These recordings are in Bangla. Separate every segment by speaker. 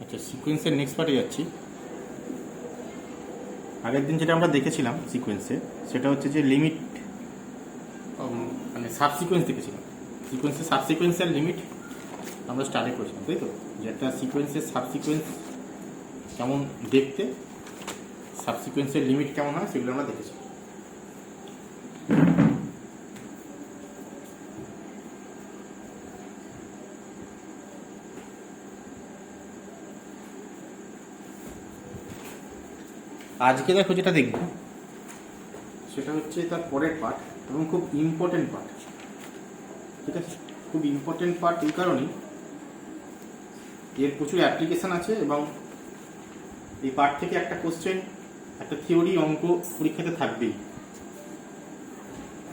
Speaker 1: আচ্ছা, সিকোয়েন্সের নেক্সট পার্টে যাচ্ছি। আগের দিন যেটা আমরা দেখেছিলাম সিকোয়েন্সে, সেটা হচ্ছে যে লিমিট, মানে সাবসিকোয়েন্স দেখেছিলাম। সিকোয়েন্সের সাবসিকোয়েন্সের লিমিট আমরা স্টার্টে করেছিলাম, তাই তো? যে একটা সিকোয়েন্সের সাবসিকোয়েন্স কেমন দেখতে, সাবসিকোয়েন্সের লিমিট কেমন হয়, সেগুলো আমরা দেখেছি। আজকে দেখো যেটা দেখব সেটা হচ্ছে তার পরের পার্ট, এবং খুব ইম্পর্টেন্ট পার্ট। ঠিক আছে, খুব ইম্পর্টেন্ট পার্ট এই কারণেই এর প্রচুর অ্যাপ্লিকেশন আছে, এবং এই পার্ট থেকে একটা কোশ্চেন, একটা থিওরি অঙ্ক পরীক্ষাতে থাকবেই।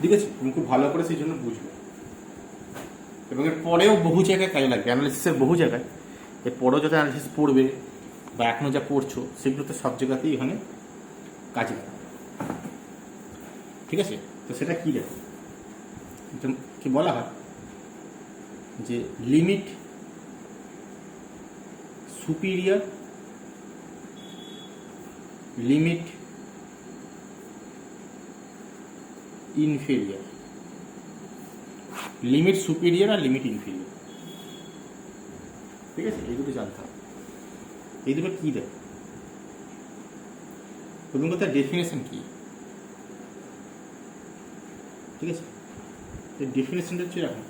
Speaker 1: ঠিক আছে, তুমি খুব ভালো করে সেই জন্য বুঝবে, এবং এর পরেও বহু জায়গায় কাজে লাগবে, অ্যানালিসিসের বহু জায়গায়। এর পরেও যাতে অ্যানালিসিস পড়বে বা এখনও যা পড়ছো সেগুলো তো সব জায়গাতেই এখানে কাজে লাগে। ঠিক আছে, তো সেটা কী দেখো, কি বলা হয় যে limit superior, limit inferior, limit superior আর লিমিট ইনফেরিয়র। ঠিক আছে, এই দুটো জানতে হবে। এই দুটো কী দেয়, প্রথম কথা ডেফিনেশন কী। ঠিক আছে, এই ডেফিনেশনটা হচ্ছে এরকম।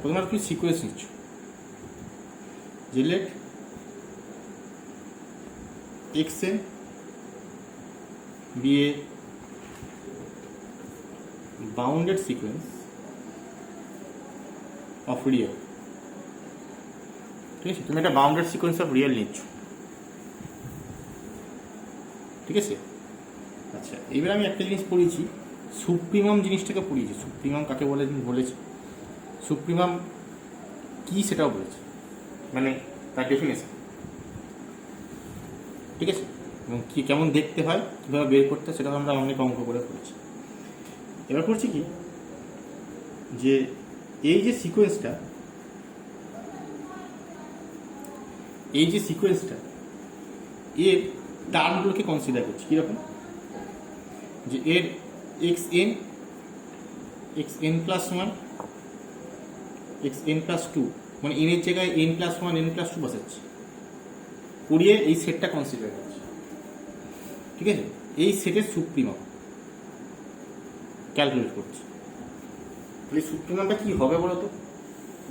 Speaker 1: প্রথমে তুমি সিকোয়েন্স নিচ্ছ, যে let x a B a bounded sequence of real. ঠিক আছে, তুমি একটা বাউন্ডেড সিকোয়েন্স অফ রিয়েল নিচ্ছ। ঠিক আছে, আচ্ছা, এবার আমি একটা জিনিস পড়িয়েছি, সুপ্রিমাম জিনিসটাকে পড়িয়েছি। সুপ্রিমাম কাকে বলে বলেছি, সুপ্রিমাম কি সেটাও বলেছে, মানে তার ডেফিনেশন। ঠিক আছে, এবং কি কেমন দেখতে হয়, কীভাবে বের করতে হয়, সেটাও আমরা অনেক অঙ্ক করে পড়েছি। এবার করছি কি, যে এই যে সিকোয়েন্সটা, এর টার্মগুলোকে কনসিডার করছি। কীরকম, যে এর x N plus one, x N plus two, মানে এনের জায়গায় n plus one, N plus two বসাচ্ছি, পড়িয়ে এই সেটটা কনসিডার করছি। ঠিক আছে, এই সেটের সুপ্রিমাম ক্যালকুলেট করছি। তাহলে সুপ্রিমামটা কী হবে বলো তো,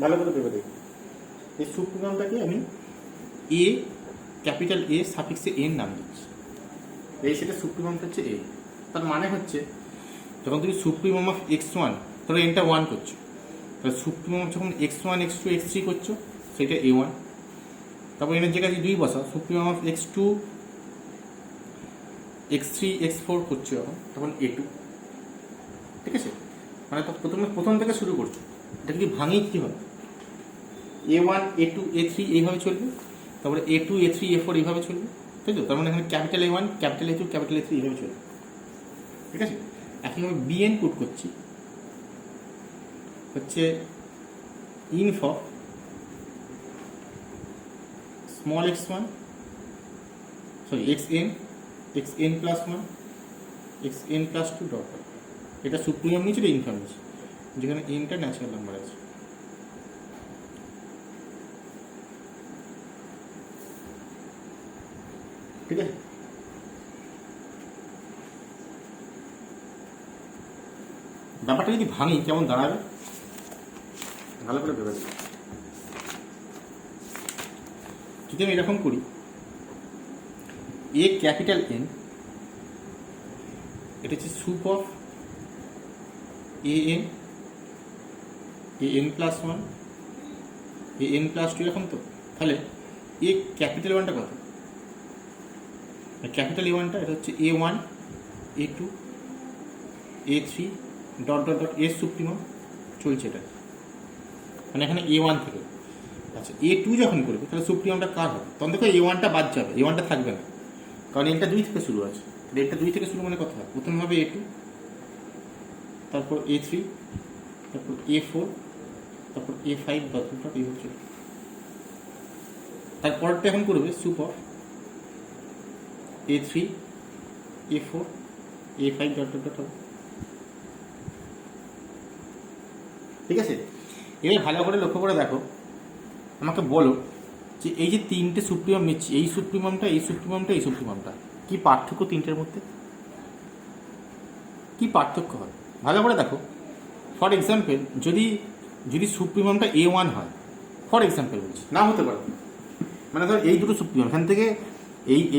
Speaker 1: ভালো করে ভেবে দেখি। এই সুপ্রিমামটাকে আমি এ, ক্যাপিটাল এ সাফিক্সে এন নাম দিচ্ছি। এই সেটের সুপ্রিমামটা হচ্ছে এ। তার মানে হচ্ছে যখন তুমি সুপ্রিমাম অফ এক্স ওয়ান, তাহলে এনটা ওয়ান করছো, তাহলে সুপ্রিমাম যখন x one, x two, x three করছো, সেটা এ ওয়ান। তারপর এনের জায়গায় যদি দুই বসাও, supremum of x two, x three, x four করছো যখন, তখন এ টু। ঠিক আছে, মানে তো প্রথম থেকে শুরু করছো। এটা যদি ভাঙি কী হবে, A one, A two, A three এইভাবে চলবে, তারপরে A two, A three, A four এইভাবে চলবে। তাই তো? তার মানে এখানে capital A one, capital A two, capital A three এইভাবে চলবে। ঠিক আছে, একইভাবে বিএন পুট করছি, হচ্ছে inf of small X one, sorry X N plus one, x N plus two dot. এটা সুপ্রিমাম নিয়েছে, এটা ইনফার্ম নিয়েছে, যেখানে এনটা ন্যাচারাল নাম্বার আছে। ঠিক আছে, ব্যাপারটা যদি ভাঙি কেমন দাঁড়াবে, ভালো করে ভেবে দেখি। যদি আমি এরকম করি, এ ক্যাপিটাল এন, এটা হচ্ছে sup of A n plus one, a n plus two, এরকম তো। তাহলে এ ক্যাপিটাল ওয়ানটা কত, ক্যাপিটাল এ ওয়ানটা এটা হচ্ছে A one, A two, A three dot dot dot, এর সুপ্রিমাম চলছে এটা, মানে এখানে এ ওয়ান থেকে। আচ্ছা, এ টু যখন করবে তাহলে সুপ্রিমামটা কার হবে, তখন দেখো এ ওয়ানটা বাদ যাবে, এ ওয়ানটা থাকবে না, কারণ এনটা দুই থেকে শুরু আছে। এটা দুই থেকে শুরু মানে কথা হয়, প্রথমে হবে এ টু, তারপর এ থ্রি, তারপর এ ফোর, তারপর A5 ডট ডট এই হচ্ছে। তারপরটা এখন করবে soup of A3 A4 A5 dot dot dot হবে। ঠিক আছে, এবার ভালো করে লক্ষ্য করে দেখো, আমাকে বলো যে এই যে তিনটে সুপ্রিমাম নিচ্ছি, এই সুপ্রিমামটা এই সুপ্রিমামটা এই সুপ্রিমামটা, কি পার্থক্য তিনটের মধ্যে, কি পার্থক্য হয় ভালো করে দেখো। ফর এক্সাম্পল যদি যদি সুপ্রিমামটা A1 হয়, ফর এক্সাম্পল বলছি, না হতে পারে, মানে ধর এই দুটো সুপ্রিমাম, এখান থেকে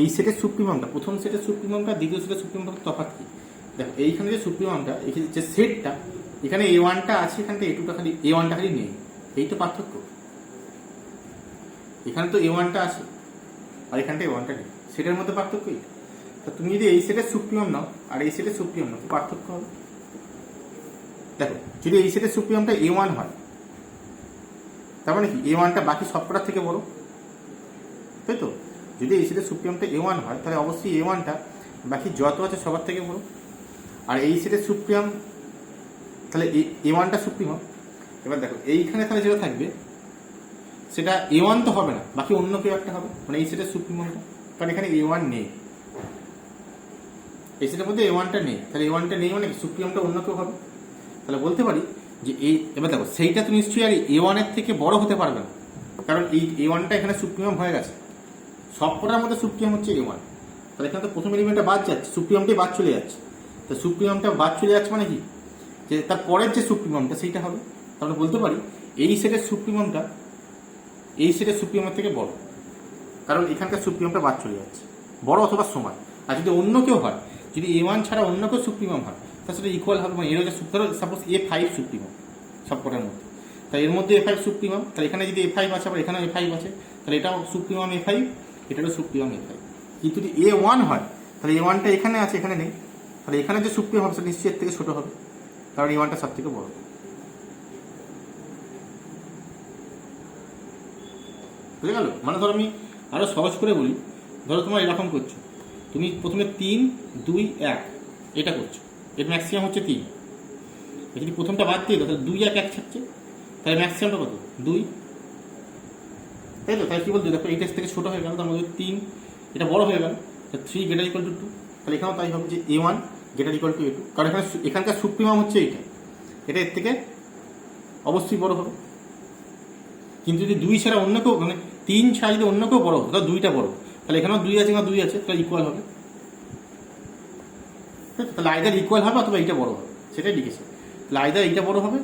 Speaker 1: এই সেটের সুপ্রিমামটা, প্রথম সেটের সুপ্রিমামটা দ্বিতীয় সেটের সুপ্রিমামটা তফাৎ কি দেখো। এইখানে যে সুপ্রিমামটা, এখানে যে সেটটা, এখানে A1টা আছে, এখানটা A2টা খালি, A1টা খালি নেই, এই তো পার্থক্য। এখানে তো A1টা আছে আর এখানটা A1টা নেই, সেটের মধ্যে পার্থক্য এই। তা তুমি যদি এই সেটের সুপ্রিমাম নাও আর এই সেটের সুপ্রিমাম নাও, পার্থক্য হবে। দেখো যদি এই সেটের সুপ্রিমামটা A1 হয়, তার মানে কি A1টা বাকি সবকটার থেকে বড়, তাই তো? যদি এই সেটের সুপ্রিমামটা A1 হয়, তাহলে অবশ্যই A1টা বাকি যত আছে সবার থেকে বড়। আর এই সেটের সুপ্রিমাম, তাহলে A1টা সুপ্রিমাম। এবার দেখো এইখানে তাহলে যেটা থাকবে সেটা A1 তো হবে না, বাকি অন্য কেউ একটা হবে, মানে এই সেটের সুপ্রিমামটা, কারণ এখানে A1 নেই, এই সেটের মধ্যে A1টা নেই, তাহলে A1টা নেই মানে সুপ্রিমামটা অন্য কেউ হবে। তাহলে বলতে পারি যে এই, এবার দেখো সেইটা তো নিশ্চয়ই আর A1 এর থেকে বড় হতে পারবে না, কারণ এই A1টা এখানে সুপ্রিমাম হয়ে গেছে, সবকটার মধ্যে সুপ্রিমাম হচ্ছে A1। তাহলে এখানে তো প্রথম এলিমেন্টটা বাদ যাচ্ছে, সুপ্রিমামটাই বাদ চলে যাচ্ছে। তো সুপ্রিমামটা বাদ চলে যাচ্ছে মানে কি, যে তার পরের যে সুপ্রিমামটা সেইটা হবে। তাহলে বলতে পারি এই সেটের সুপ্রিমামটা এই সেটের সুপ্রিমামের থেকে বড়, কারণ এখানকার সুপ্রিমামটা বাদ চলে যাচ্ছে, বড় অথবা সমান। আর যদি অন্য কেউ হয়, যদি A1 ছাড়া অন্য কেউ সুপ্রিমাম হয়, তার সাথে ইকুয়াল হবে, মানে এর হচ্ছে সাপোজ A5 সুপ্রিমাম সবকটার মধ্যে, তাই এর মধ্যে A5 সুপ্রিমাম, তাহলে এখানে যদি A5 আছে আবার এখানেও A5 আছে, তাহলে এটাও সুপ্রিমাম A5, এটারও সুপ্রিমাম A5। কিন্তু যদি A1 হয়, তাহলে A1টা এখানে আছে, এখানে নেই, তাহলে এখানে যে সুপ্রিমাম হবে সেটা নিশ্চয়ই এর থেকে ছোট হবে, কারণ A1টা সব থেকে বড়। বুঝে গেল? মানে ধরো আমি আরো সহজ করে বলি, ধরো তোমার এরকম করছো, তুমি প্রথমে 3 2 1 এটা করছো, এর ম্যাক্সিমাম হচ্ছে 3, যদি প্রথমটা বাদ দিয়ে দাও তাহলে 2 1 1 থাকছে, তাহলে ম্যাক্সিমামটা কত 2, তাই তো? তাহলে কি বলতো, দেখো এইটা থেকে ছোট হয়ে গেল, তার মধ্যে 3 এটা বড় হয়ে গেল, 3 গ্রেটার ইকুয়াল টু 2, তাহলে এখানেও তাই হবে যে A1 greater equal two A2, কারণ এখানকার সুপ্রিমাম হচ্ছে এইটা, এটা এর থেকে অবশ্যই বড় হবে। কিন্তু যদি 2 ছাড়া অন্য কেউ, মানে 3 ছাড়া যদি অন্য কেউ বড় হতো, তাহলে 2টা বড়, তাহলে এখানেও 2 আছে, এখানে 2 আছে, তাহলে ইকুয়াল হবে, তাহলে আইদার ইকুয়াল হবে অথবা এইটা বড় হবে, সেটাই লিখেছে। তাহলে আইদার এইটা বড় হবে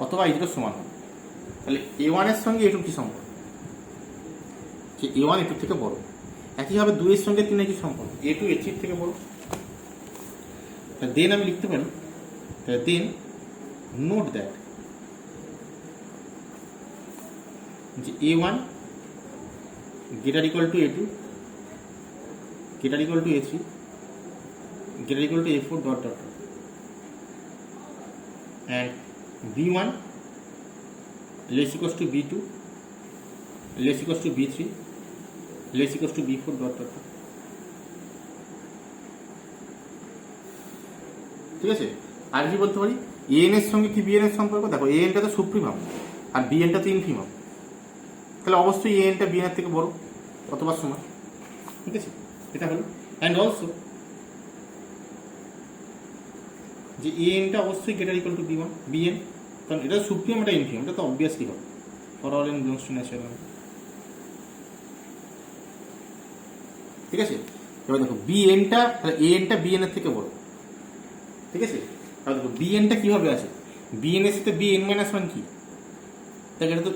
Speaker 1: অথবা এই দুটো সমান হবে। তাহলে A1 এর সঙ্গে A2 কি সম্পর্ক, যে A1 A2 থেকে বড়। একইভাবে 2 এর সঙ্গে 3 এর কি সম্পর্ক, A2 A3 থেকে বড়। দেন আমি লিখতে পারি, দেন নোট দ্যাট যে A1 greater equal to A2 greater equal to A3 greater equal to A4 dot dot dot, and B1 less equals to B2 less equals to B3 less equals to B4 dot dot dot। ঠিক আছে? আর কি বলতে পারি, AN এর সঙ্গে কি BN এর সম্পর্ক, দেখো ANটা তো সুপ্রিমাম আর BNটা তো ইনফিমাম, তাহলে অবশ্যই ANটা BN এর থেকে বড় অথবা সমান। ঠিক আছে, এটা হলো। অ্যান্ড অলসো যে ANটা অবশ্যই গ্রেটার ইকুয়াল টু BN, কারণ এটা সুপ্রিমাম, এটা ইনফিমাম, এটা তো অবভিয়াসলি হবে for all n belongs to natural. ঠিক আছে, এবার দেখো BNটা, তাহলে ANটা BN এর থেকে বড়। ঠিক আছে, আর দেখো BNটা কিভাবে আছে, BN এর সাথে BN-1 কি, তাহলে এটা তো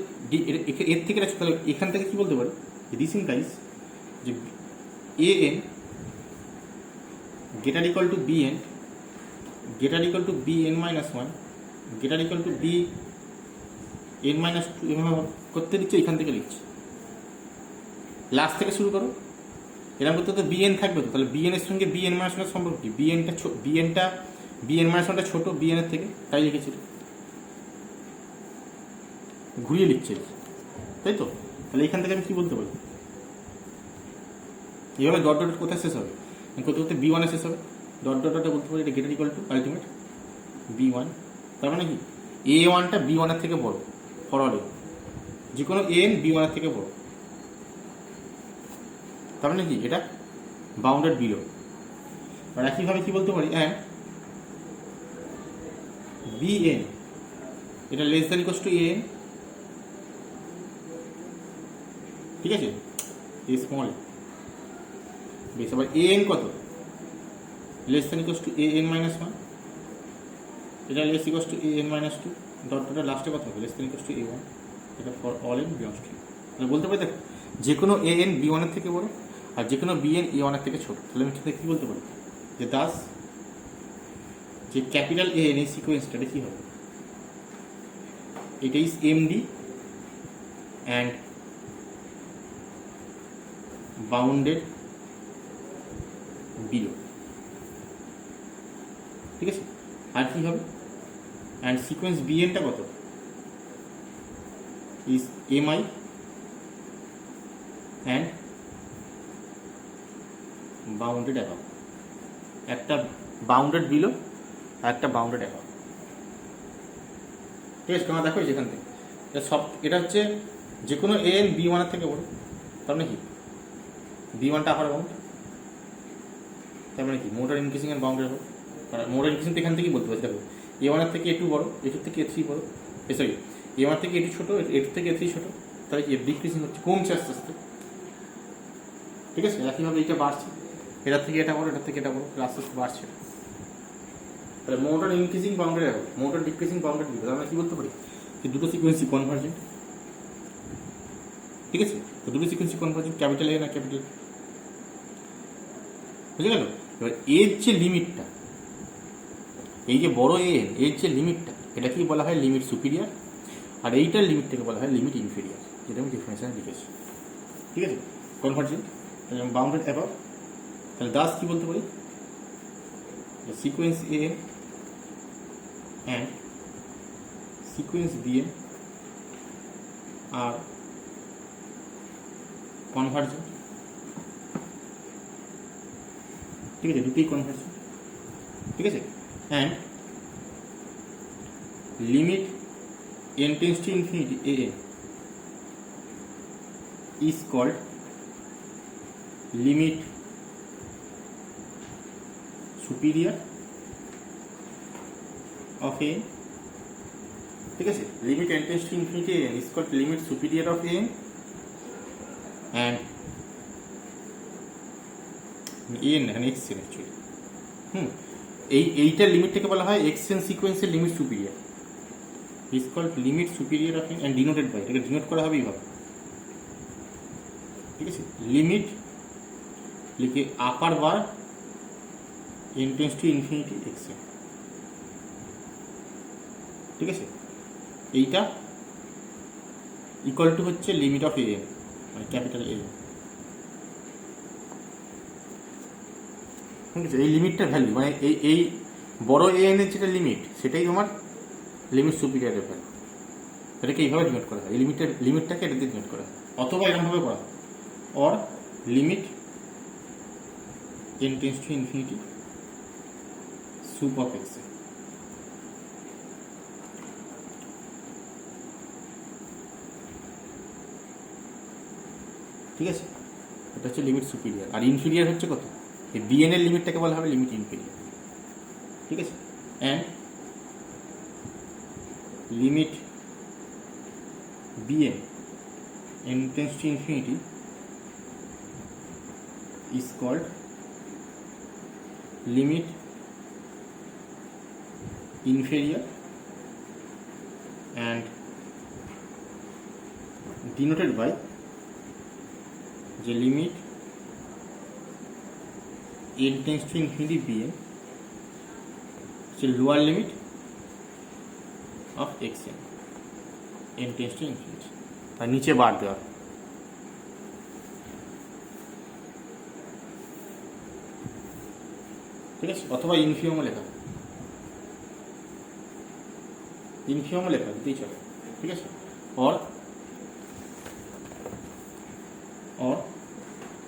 Speaker 1: এর থেকে, তাহলে এখান থেকে কি বলতে পারি, দিস ইমপ্লাইজ যে AN greater equal to BN greater equal to BN-1 greater equal to BN-2, এভাবে করতে দিচ্ছে, এখান থেকে লিখছি, লাস্ট থেকে শুরু করো। এরকম করতে তো BN থাকবে তো, তাহলে BN এর সঙ্গে BN-1 সম্পর্ক কি, BN-টা BN-1টা ছোট BN এর থেকে, তাই লিখেছিল, ঘুরিয়ে লিখছে, তাই তো? তাহলে এখান থেকে আমি কি বলতে পারি, এইভাবে ডট ডট কোথায় শেষ হবে, করতে করতে B1 এ শেষ হবে, ডট ডট ডটে বলতে পারি এটা greater equal two ultimate B1, তার মানে কি A1টা B1 এর থেকে বড়, ফর অল এন, যে কোনো এন বি ওয়ানের থেকে বড়। তার মানে কি এটা বাউন্ডেড বিলো। আর একইভাবে কি বলতে পারি, অ্যান্ড বি এন এটা less than equals to N, ঠিক আছে, এ স্মল বেশ। আবার এ এন কত, less than equals to A N minus one, এটা less equals to A N minus two, dot ডটের লাস্টে কত হবে, less than equals to A one, এটা for all N beyond two. তাহলে বলতে পারি দেখো, যে কোনো এ এন বি ওয়ানের থেকে বড় আর যে কোনো বি এন এ ওয়ানের থেকে ছোট। তাহলে আমি সেটা কী বলতে পারি, যে দাস যে ক্যাপিটাল এ এন এই সিকোয়েন্সটা এটা কী হবে, এটা is m d and bounded below, ঠিক আছে। আর কি হবে, অ্যান্ড সিকোয়েন্স বি এনটা কত, is m i and bounded above, একটা বাউন্ডেড বিলো আর একটা বাউন্ডেড অ্যাবাভ, ঠিক আছে। তোমরা দেখো যেখান থেকে সব এটা হচ্ছে যে কোনো এ এন বি ওয়ানের থেকে বড়, তার মানে কি বি ওয়ানটা আপার বাউন্ড, তার মানে কি মোটার ইনক্রিজিং অ্যান্ড বাউন্ডেড হবে। মোটার ইনক্রিজিং এখান থেকেই বলতে পারছি, দেখো এ ওয়ানের থেকে এ টু বড়, এ টু থেকে এ থ্রি বড়, সরি এ ওয়ান থেকে এ টু ছোটো, এ টু থেকে এ থ্রি ছোটো, তাহলে কি ডিক্রিজিং হচ্ছে, কমছে আস্তে আস্তে, ঠিক আছে। একইভাবে এটা বাড়ছে, এটার থেকে এটা বড়, এটার থেকে এটা বড়, আস্তে আস্তে বাড়ছে। তাহলে মোটার ইনক্রিজিং বাউন্ডেড হবে, মোটার ডিক্রিজিং বাউন্ডেড দিবে, আমরা কি বলতে পারি যে দুটো সিকোয়েন্সই কনভার্জেন্ট, ঠিক আছে। তো দুটো সিকোয়েন্সই কনভার্জেন্ট, ক্যাপিটাল এ না ক্যাপিটাল, বুঝে গেল। এবার এর যে লিমিটটা, এই যে বড় এন এর যে লিমিটটা, এটাকেই বলা হয় লিমিট সুপিরিয়ার, আর এইটার লিমিটটাকে বলা হয় লিমিট ইনফেরিয়ার, যেটা আমি ডিফারেন্সিয়াল লিখেছি, ঠিক আছে। কনভার্জেন্ট বাউন্ডেড অ্যাবাভ, তাহলে দাস কি বলতে পারি, sequence a and sequence b n are convergent, ঠিক আছে, দুটোই কনভার্জেন্ট, ঠিক আছে। And limit n tends to infinity a n is called limit superior of a n, ঠিক আছে। Limit n tends to infinity a n is called limit superior of a n and n and x n actually এইটার লিমিটটাকে বলা হয় x n সিকোয়েন্সের limit superior, is called limit superior of n and denoted by, এটাকে ডিনোট করা হবে এইভাবে, ঠিক আছে। লিমিট লিখে আপার বার n tends to infinity x n, ঠিক আছে। এইটা ইকুয়াল টু হচ্ছে লিমিট অফ এ এন, মানে ক্যাপিটাল এ, ঠিক আছে। এই লিমিটটা ভ্যালু মানে এই বড় এ এন এর যেটা লিমিট, সেটাই তোমার লিমিট সুপিরিয়রের ভ্যালু, এটাকে এইভাবে ডিনোট করা হয়, এই লিমিটটাকে এটা দিয়ে ডিনোট করা হয়, অথবা এরকমভাবে করা হয়, or limit n tends to infinity sup of x, ঠিক আছে। এটা হচ্ছে লিমিট সুপিরিয়র, আর ইনফিরিয়ার হচ্ছে কত, এই বিএন এর লিমিটটাকে বলা হবে লিমিট ইনফিরিয়র, ঠিক আছে। And limit bn n tends to infinity is called limit inferior and denoted by the limit n tends to infinity bn, the lower limit of xn, n tends to infinity, আর নিচে বার দেওয়া, ঠিক আছে। অথবা ইনফিউমও লেখা, ইনফিউমও লেখা দিতেই চলে, ঠিক আছে। Or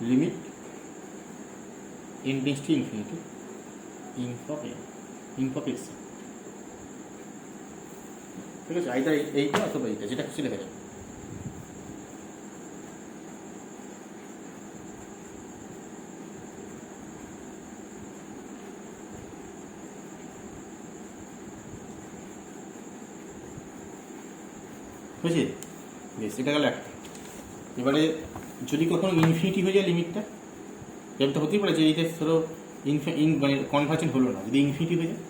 Speaker 1: limit n tends to infinity inf of x, ঠিক আছে, আইদার এইটা অথবা এইটা, যেটা খুশি লেখা যাবে। বুঝলি? বেশ, এটা গেল একটা। এবারে যদি কখনো ইনফিনিটি হয়ে যায় লিমিটটা, এবার তো হতেই পারে যে এইটা ধরো মানে কনভার্জেন্ট হলো না, যদি ইনফিনিটি হয়ে যায়,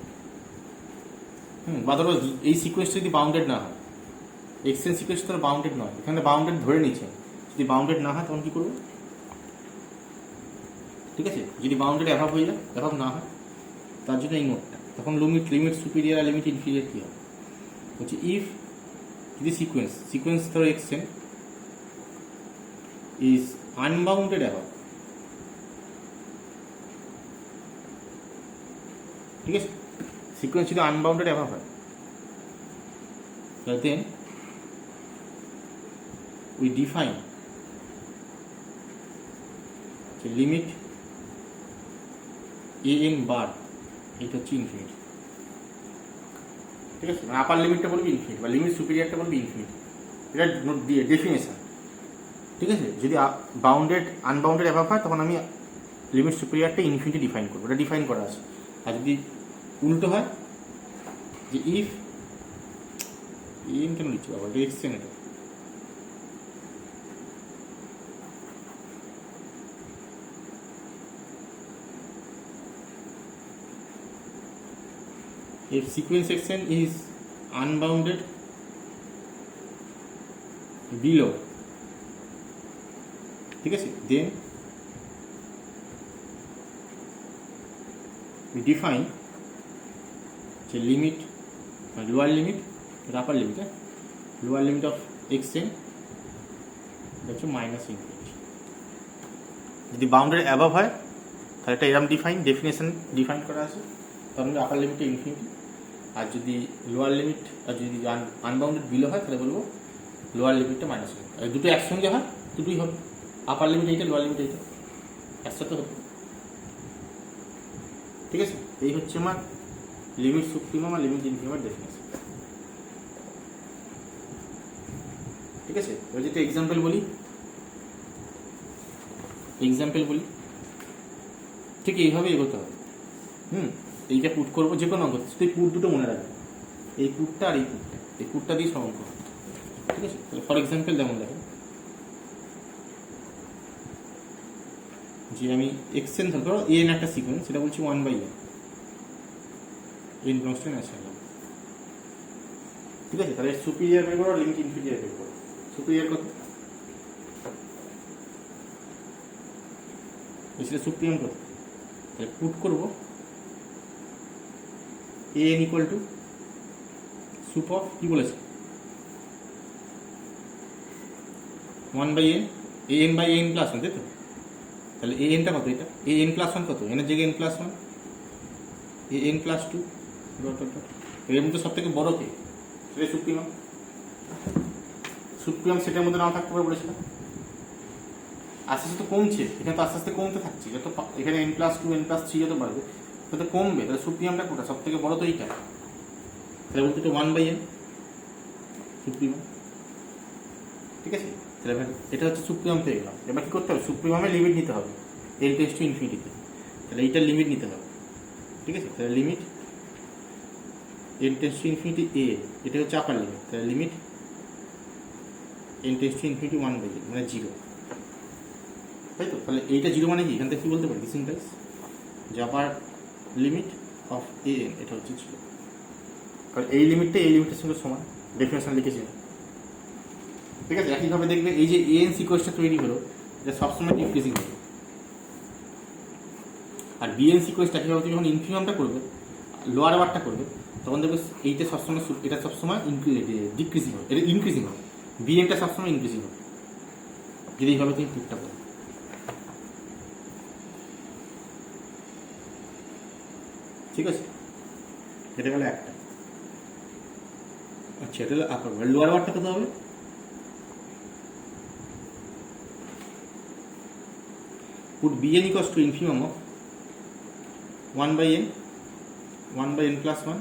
Speaker 1: বা ধরো এই সিকোয়েন্সটা যদি বাউন্ডেড না হয়, এক্সটেন্স সিকোয়েন্স ধরো বাউন্ডেড নয়, এখানে বাউন্ডেড ধরে নিচ্ছে, যদি বাউন্ডেড না হয় তখন কী করবো? ঠিক আছে, যদি বাউন্ডেড অ্যাভাব হয়ে যায়, অ্যাভাব না হয়, তার জন্য এই নোটটা, তখন লিমিট সুপিরিয়ার আর লিমিট ইনফিরিয়ার কী হবে? বলছি ইফ যদি সিকোয়েন্স ধরো এক্সটেন্স is unbounded above, ঠিক আছে, সিকোয়েন্স যদি আনবাউন্ডেড অ্যাভাব হয়, then we define the limit an bar, এটা হচ্ছে ইনফিনিটি। ঠিক আছে, মানে আপার লিমিটটা বলবি ইনফিনিটি, বা লিমিট সুপিরিয়ারটা বলবি ইনফিনিটি, এটা নোট দিয়ে ডেফিনেশন। ঠিক আছে, যদি আনবাউন্ডেড অ্যাভাব হয় তখন আমি লিমিট সুপিরিয়ারটা ইনফিনিটি ডিফাইন করবো, এটা ডিফাইন করা আছে। আর যদি উল্টো হয়, যে ইফ কেন লিখছি বাবা, এক্সটেন্ড, এটা if sequence section is unbounded below, ঠিক আছে, then we define the limit, lower limit, upper limit, lower limit of xn হচ্ছে মাইনাস ইনফিনিটি। যদি বাউন্ডারি অ্যাভাব হয় তাহলে এটা এরকম ডিফাইন করা আছে, তখন আপার লিমিটে ইনফিনিটি। আর যদি লোয়ার লিমিট, আর যদি আনবাউন্ডেড বিলো হয় তাহলে বলবো লোয়ার লিমিটটা মাইনাস হবে। আর দুটো একসঙ্গে হয়, দুটোই হবে, আপার লিমিট এইটা, লোয়ার লিমিট এইটা, একসাথে হবে। ঠিক আছে, এই হচ্ছে আমার লিমিট সুপ্রিমাম আর লিমিট ইনফিনিমার ডেফিনেশন। ঠিক আছে, এবার যদি এক্সাম্পল বলি, ঠিক এইভাবে এগোতে হবে। এইটা পুট করবো যে কোনো অঙ্ক, তুই পুট দুটো মনে রাখবে, এই পুটটা আর এই পুটটা দিয়ে সব অঙ্ক। ঠিক আছে, তাহলে ফর এক্সাম্পল যেমন দেখো যে আমি এক্সটেন ধরো এন একটা সিকোয়েন্স, সেটা বলছি 1/n, N belongs to natural. ঠিক আছে, তাহলে সুপিরিয়ার বের করো, লিমিট ইনফিরিয়ার বের করো। সুপিরিয়ার কত? সেটা সুপ্রিয়াম কত? তাহলে পুট করবো an equal to soup of, কি বলেছে, 1/n, an/n প্লাস 1, তাই তো? তাহলে anটা কত? এটা an প্লাস 1 কত? এর জায়গায় n প্লাস 1, an প্লাস 2, এর মধ্যে সব থেকে বড় কে? সেটা সুপ্রিমাম সেটের মধ্যে নাও থাকতে পারে বলেছিলাম। আস্তে আস্তে কমছে, এখানে তো আস্তে আস্তে কমতে থাকছে, যত এখানে n+2 n+3 যত বাড়বে তত কমবে। তাহলে সুপ্রিমামটা কোনটা? সব থেকে বড় তো এইটা, তাহলে বলতে তো 1/n সুপ্রিমাম। ঠিক আছে, তাহলে এটা হচ্ছে সুপ্রিমাম পেয়ে গেলাম। এবার কি করতে হবে? সুপ্রিমামের লিমিট নিতে হবে n টেন্ডস টু ইনফিনিটিতে, তাহলে এইটার লিমিট নিতে হবে। ঠিক আছে, তাহলে limit n tends to infinity a, এটা হচ্ছে আপার লিমিট, তাহলে limit n tends to infinity 1/n মানে 0, তাই তো? তাহলে এইটা 0 মানে কি? এখান থেকে কি বলতে পারি? দিস ইমপ্লাইজ যে আপার লিমিট অফ an এটা হচ্ছে 0, কারণ এই লিমিটটা এই লিমিটের সঙ্গে সমান, ডেফিনেশন লিখেছি। ঠিক আছে, একইভাবে দেখবে এই যে an সিকোয়েন্সটা তৈরি হলো, এটা সবসময় ডিক্রিজিং হবে। আর bn সিকোয়েন্সটা কীভাবে যখন ইনফিনিমামটা করবে, লোয়ার বারটা করবে, তখন দেখবে এইটা সবসময়, এটা সবসময় ডিক্রিজিং হবে, এটা ইনক্রিজিং হবে, bnটা সবসময় ইনক্রিজিং হবে যদি এইভাবে তুমি টুকটা করো। ঠিক আছে, এটা গেল একটা। আচ্ছা, এটা হলো আপার বার। লোয়ার বারটা কত হবে? Put bn equals to infimum of 1/n, 1/n+1,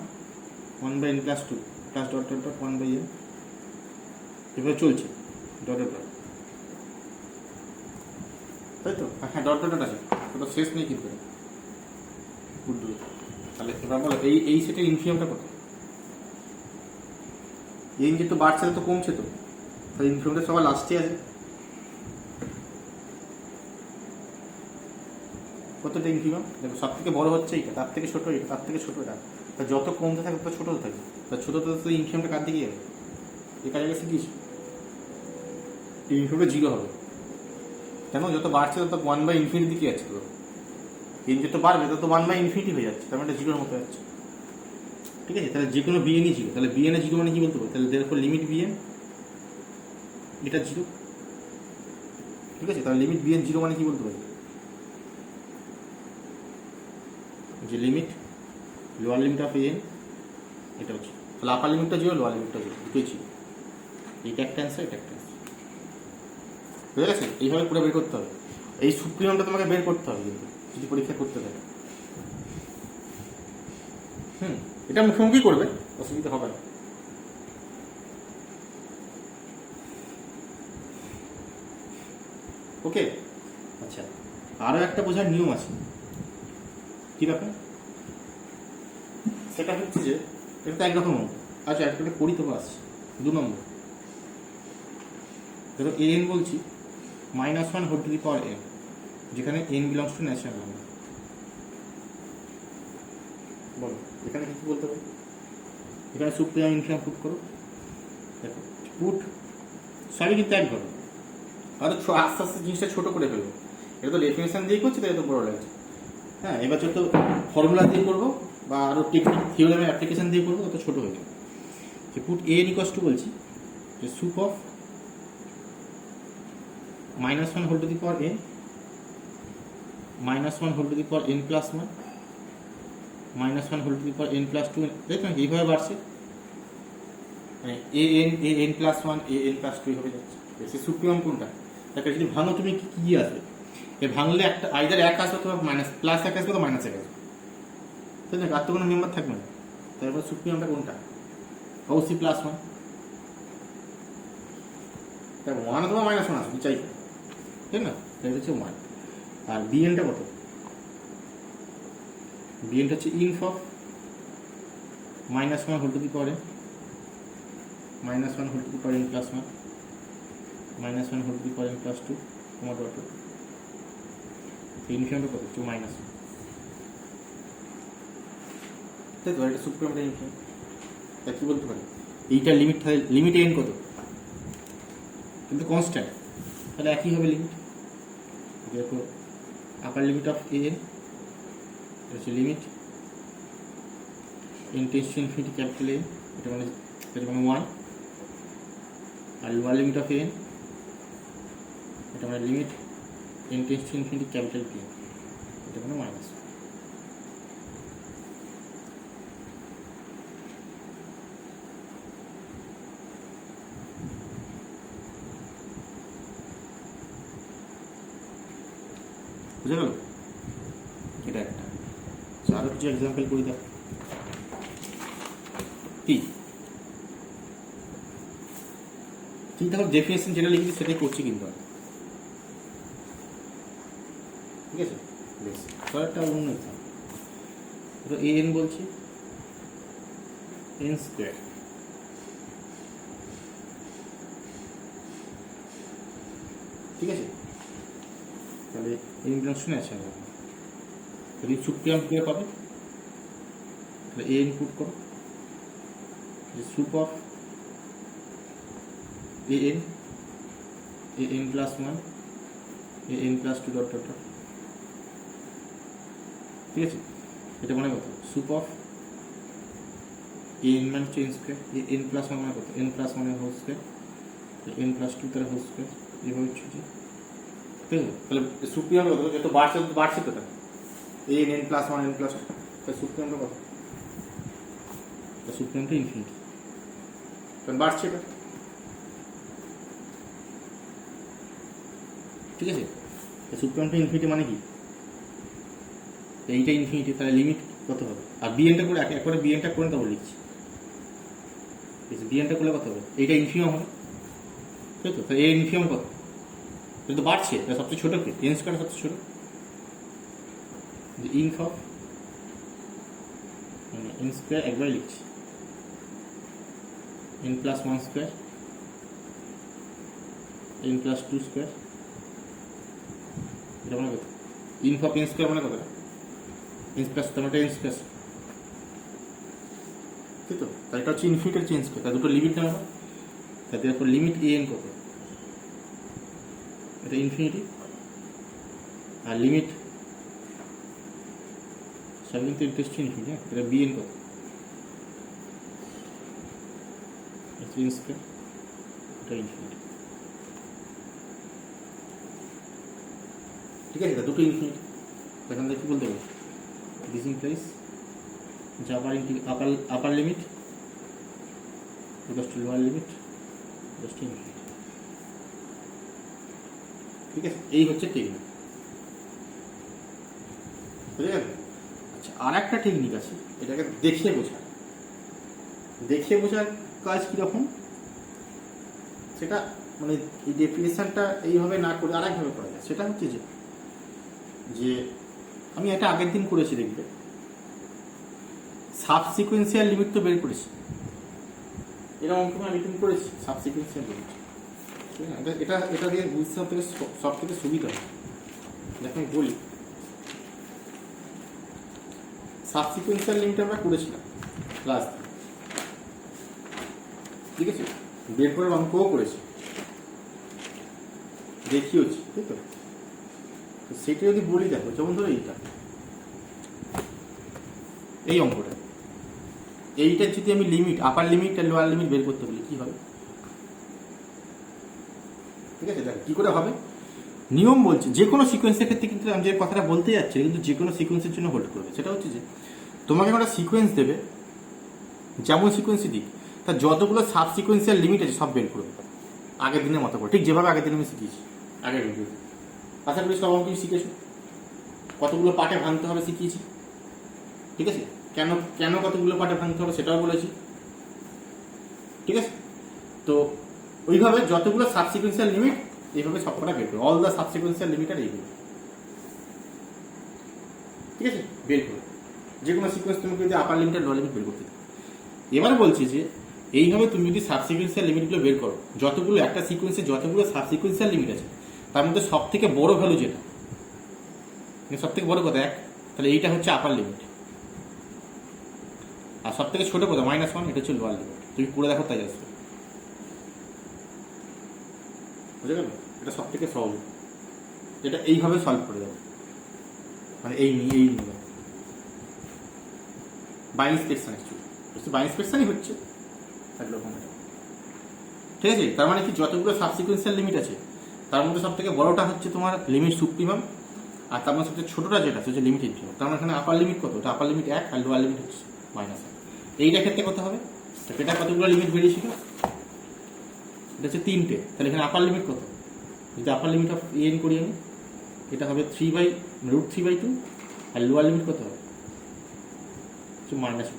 Speaker 1: 1/n+2, plus dot dot dot 1/n এভাবে চলছে ডট ডট ডট, তাই তো? হ্যাঁ ডট ডট ডট আছে, ওটা শেষ নেই কিন্তু। গুড। তাহলে এবার বলো এই সেটের ইনফিনিমামটা কত? এন যেহেতু বাড়ছে তো কমছে, তো তাহলে ইনফিনিমামটা সবার লাস্টে আছে। কতটা ইনফিনিমাম দেখো, সব থেকে বড় হচ্ছে এইটা, তার থেকে ছোটো এটা, তার থেকে ছোটো এটা। তা যত কমতে থাকে তত ছোটো থাকে, তা ছোটো তো ইনফিনিমামটা কার দিকে যাবে? এ কাজে গেছে কি ইনফিনিমামটা 0 হবে। কেন? যত বাড়ছে তত 1/∞ দিকে যাচ্ছে। তো এন যত বাড়বে তত 1/∞ হয়ে যাচ্ছে, তার মানে 0-র মতো যাচ্ছে। ঠিক আছে, তাহলে যে কোনো বিএনই 0, তাহলে বিএনএ 0 মানে কি বলতে পারি? তাহলে দেরফর লিমিট বিএন এটা 0। ঠিক আছে, তাহলে লিমিট বিএন 0 মানে কি বলতে পারি? যে limit lower limit of N এটা হচ্ছে, তাহলে আপার লিমিটটা 0, লোয়ার লিমিটটা 0, দুটোই ছিল। এইটা একটা অ্যান্সার, এটা একটা অ্যান্সার। বুঝে গেছে? এইভাবে পুরো বের করতে হবে। এই সুপ্রিমামটা তোমাকে বের করতে হবে কিন্তু যদি পরীক্ষা করতে থাকে। এটা মুখোমুখি করবে, অসুবিধা হবে না। ওকে, আচ্ছা আরও একটা বোঝার নিয়ম আছে। কি ব্যাপার? সেটা হচ্ছে যে এটা তো একরকম অঙ্ক। আচ্ছা একটা করি তো, বাস 2 নম্বর। ধরো এন বলছি -1 whole to the power n, যেখানে n belongs to natural number. বলো এখানে কি বলতে পারি? এখানে সুপ্রিমাম ইনফিনিমাম পুট করো। দেখো পুট সবই কিন্তু একভাবে, হয়তো আস্তে আস্তে জিনিসটা ছোটো করে ফেলবো। এটা তো ডেফিনেশন দিয়ে করছি, তাই এত বড় লাগছে। হ্যাঁ, এবার যত ফর্মুলা দিয়ে করবো বা আরও টেকনিক থিওরেমের অ্যাপ্লিকেশন দিয়ে করবো তত ছোটো হয়ে যাবে। যে পুট এন ইকুয়ালস টু বলছি যে sup of -1 whole to the power n, -1 whole to the power n plus 1, -1 whole to the power n plus 2। দেখুন এইভাবে বাড়ছে, মানে an প্লাস 1 an প্লাস 2 হবে যাচ্ছে। সে সুপ্রিমাম কোনটা? তাকে যদি ভাঙো তুমি কি আসবে? এ ভাঙলে একটা আইদার 1 আসবে অথবা প্লাস 1 আসবে তো -1 আসবে, তাই না? আর তো কোনো মেম্বার থাকবে না। তারপর সুপ্রিমামটা কোনটা? অবশ্যই প্লাস 1। তারপর 1 অথবা -1 আসবে, চাই, তাই না? এটা হচ্ছে 1। আর বিএনটা কত? বিএনটা হচ্ছে inf of -1 whole to the power n, -1 whole to the power n plus 1, -1 whole to the power n plus 2, তোমার ডট ডট। ইনফিনিমামটা কত? 2 -1, তাই তো? এটা সুপ্রিমামটা ইনফিনিমাম। তা কি বলতে পারি? এইটার লিমিট থাকে, লিমিট এন কত? কিন্তু কনস্ট্যান্ট, তাহলে একই হবে লিমিট। দেখো আপার লিমিট অফ এন হচ্ছে limit n tends to infinity capital N, এটা মানে 1। আর লোয়ার লিমিট অফ এন এটা মানে limit n tends to infinity capital P, এটা মানে -। বুঝে গেল? এটা একটা। আরো কিছু এক্সাম্পল করে দাও। ঠিক, তাহলে ডেফিনেশন যেটা লিখেছি সেটাই করছি কিন্তু। ঠিক আছে, বেশ। একটা অন্য এক্সাম্পল, তো এন বলছি n স্কোয়ার। ঠিক আছে, তাহলে n belongs to natural number. যদি সুপ্রিমাম কি পাবে? তাহলে এ ইনপুট করো, যে sup of an plus 1 an plus 2 dot dot dot. ঠিক আছে, এটা মানে কত? সুপ অফ an মানে হচ্ছে n স্কোয়ার, n প্লাস 1 মানে কত? n প্লাস 1 এর হোল স্কোয়ার, n প্লাস 2 তার হোল স্কোয়ার, এইভাবে হচ্ছে। ঠিক আছে, তাহলে সুপ্রিমাম কত? যত বাড়ছে তো n প্লাস 1 n প্লাস 2, তাহলে সুপ্রিমামটা কত? সুপ্রিমামটা ইনফিনিটি, কারণ বাড়ছে এটা। ঠিক আছে, সুপ্রিমামটা ইনফিনিটি মানে কি? এইটা ইনফিনিটি, তাহলে লিমিট কত হবে? আর বিএনটা করে একবারে বিএনটা করে তারপর লিখছি। বিএনটা করলে কত হবে? এইটা ইনফিমাম হবে, তাই তো? তাহলে এর ইনফিমাম কত? এটা তো বাড়ছে, এটা সবচেয়ে ছোটো কি? এন স্কোয়ার সবচেয়ে ছোটো, যে ইনফ অফ মানে এন স্কোয়ার একবার লিখছি, n plus one square n plus two square, এটা মানে কত? ইনফ অফ এন স্কোয়ার মানে কত? এন প্লাস তোমার এন স্কোয়ার, তাই তো? তাই এটা হচ্ছে ইনফিনিটের চেঞ্জ করে, তার দুটো লিমিট নেওয়া হয়, তাতে এরপর লিমিট এ এন কত? এটা ইনফিনিটি, আর লিমিট সব কিন্তু ইন্টারেস্ট ইনফিনিটি, হ্যাঁ? এটা বি এন কত? এন স্কোয়ার, এটা ইনফিনিটি, ঠিক আছে? দুটো ইনফিনিটি, এখান থেকে কি বলতে হবে? দিস ইমপ্লাইজ যে upper limit equals to lower limit equals to infinity, ঠিক আছে? এই হচ্ছে টেকনিক, বুঝে গেল? আচ্ছা, আর একটা টেকনিক আছে, এটাকে দেখে বোঝার। দেখে বোঝার কাজ কীরকম, সেটা মানে এই ডেফিনেশনটা এইভাবে না করে আরেকভাবে করা যায়। সেটা হচ্ছে যে আমি এটা আগের দিন করেছি, দেখবে সাবসিকুয়েন্সিয়াল লিমিট তো বের করেছি, এরকম অঙ্ক আমি রিটার্ন করেছি সাবসিকুয়েন্সিয়াল লিমিট। এটা এটা দিয়ে বুঝতে সব থেকে সুবিধা হয়। দেখুন বলি, সাবসিকুয়েন্সিয়াল লিমিট আমরা করেছিলাম ক্লাস, ঠিক আছে? বের করে অঙ্কও করেছি, দেখিয়েছি, ঠিক তো? সেটা যদি বলি, দেখো যেমন ধরো এই অঙ্কটা, এইটার যদি আমি লিমিট আপার লিমিট আর লোয়ার লিমিট বের করতে বলি, কি হবে? ঠিক আছে, দেখো কি করে হবে। নিয়ম বলছে যে কোনো সিকোয়েন্সের ক্ষেত্রে, কিন্তু আমি যে কথাটা বলতে যাচ্ছি কিন্তু যে কোনো সিকোয়েন্সের জন্য হোল্ড করবে। সেটা হচ্ছে যে তোমাকে একটা সিকোয়েন্স দেবে, যেমন সিকোয়েন্সই দিক, তার যতগুলো সাব সিকোয়েন্সিয়াল লিমিট আছে সব বের করবে আগের দিনের মতো করে, ঠিক যেভাবে আগের দিন আমি শিখিয়েছি আগের ভিডিও। আশা করি সব অঙ্ক শিখেছো, কতগুলো পার্টে ভাঙতে হবে শিখিয়েছি, ঠিক আছে? কেন কেন কতগুলো পার্টে ভাঙতে হবে সেটাও বলেছি, ঠিক আছে? তো ওইভাবে যতগুলো সাবসিকুয়েন্সিয়াল লিমিট এইভাবে সব কটা বের করবে, অল দ্য সাবসিকুয়েন্সিয়াল লিমিট আর এইগুলো, ঠিক আছে? বের করবে যে কোনো সিকোয়েন্স তুমি যদি আপার লিমিট আর লোয়ার লিমিট বের করতে। এবার বলছি যে এইভাবে তুমি যদি সাবসিকুয়েন্সিয়াল লিমিটগুলো বের করো, যতগুলো একটা সিকোয়েন্সে যতগুলো সাবসিকুয়েন্সিয়াল লিমিট আছে তার মধ্যে সব থেকে বড় ভ্যালু যেটা, সব থেকে বড় কথা 1, তাহলে এইটা হচ্ছে আপার লিমিট, আর সব থেকে ছোট কথা -1, এটা হচ্ছে লোয়ার লিমিট। তুমি করে দেখো, তাই আসবে, বুঝে গেল? এটা সব থেকে সহজ, এটা এইভাবে সলভ করে দেবো, মানে এই নিয়ে বাই ইন্সপেকশন, অ্যাকচুয়ালি বাই ইন্সপেকশনই হচ্ছে একরকম, ঠিক আছে? তার মানে কি, যতগুলো সাবসিকুয়েন্সিয়াল লিমিট আছে তার মধ্যে সব থেকে বড়টা হচ্ছে তোমার লিমিট সুপ্রিমাম, আর তার মধ্যে সবচেয়ে ছোটটা যেটা হচ্ছে লিমিট ইনফিমাম। তার মানে এখানে আপার লিমিট কত? আপার লিমিট 1 আর লোয়ার লিমিট হচ্ছে -1। এইটা ক্ষেত্রে কত হবে? এটা কতগুলো লিমিট বেরিয়েছিল? এটা হচ্ছে 3টে, তাহলে এখানে আপার লিমিট কত? যদি আপার লিমিট অফ এন করি আমি, এটা হবে √3/2, আর লোয়ার লিমিট কত হবে? -50।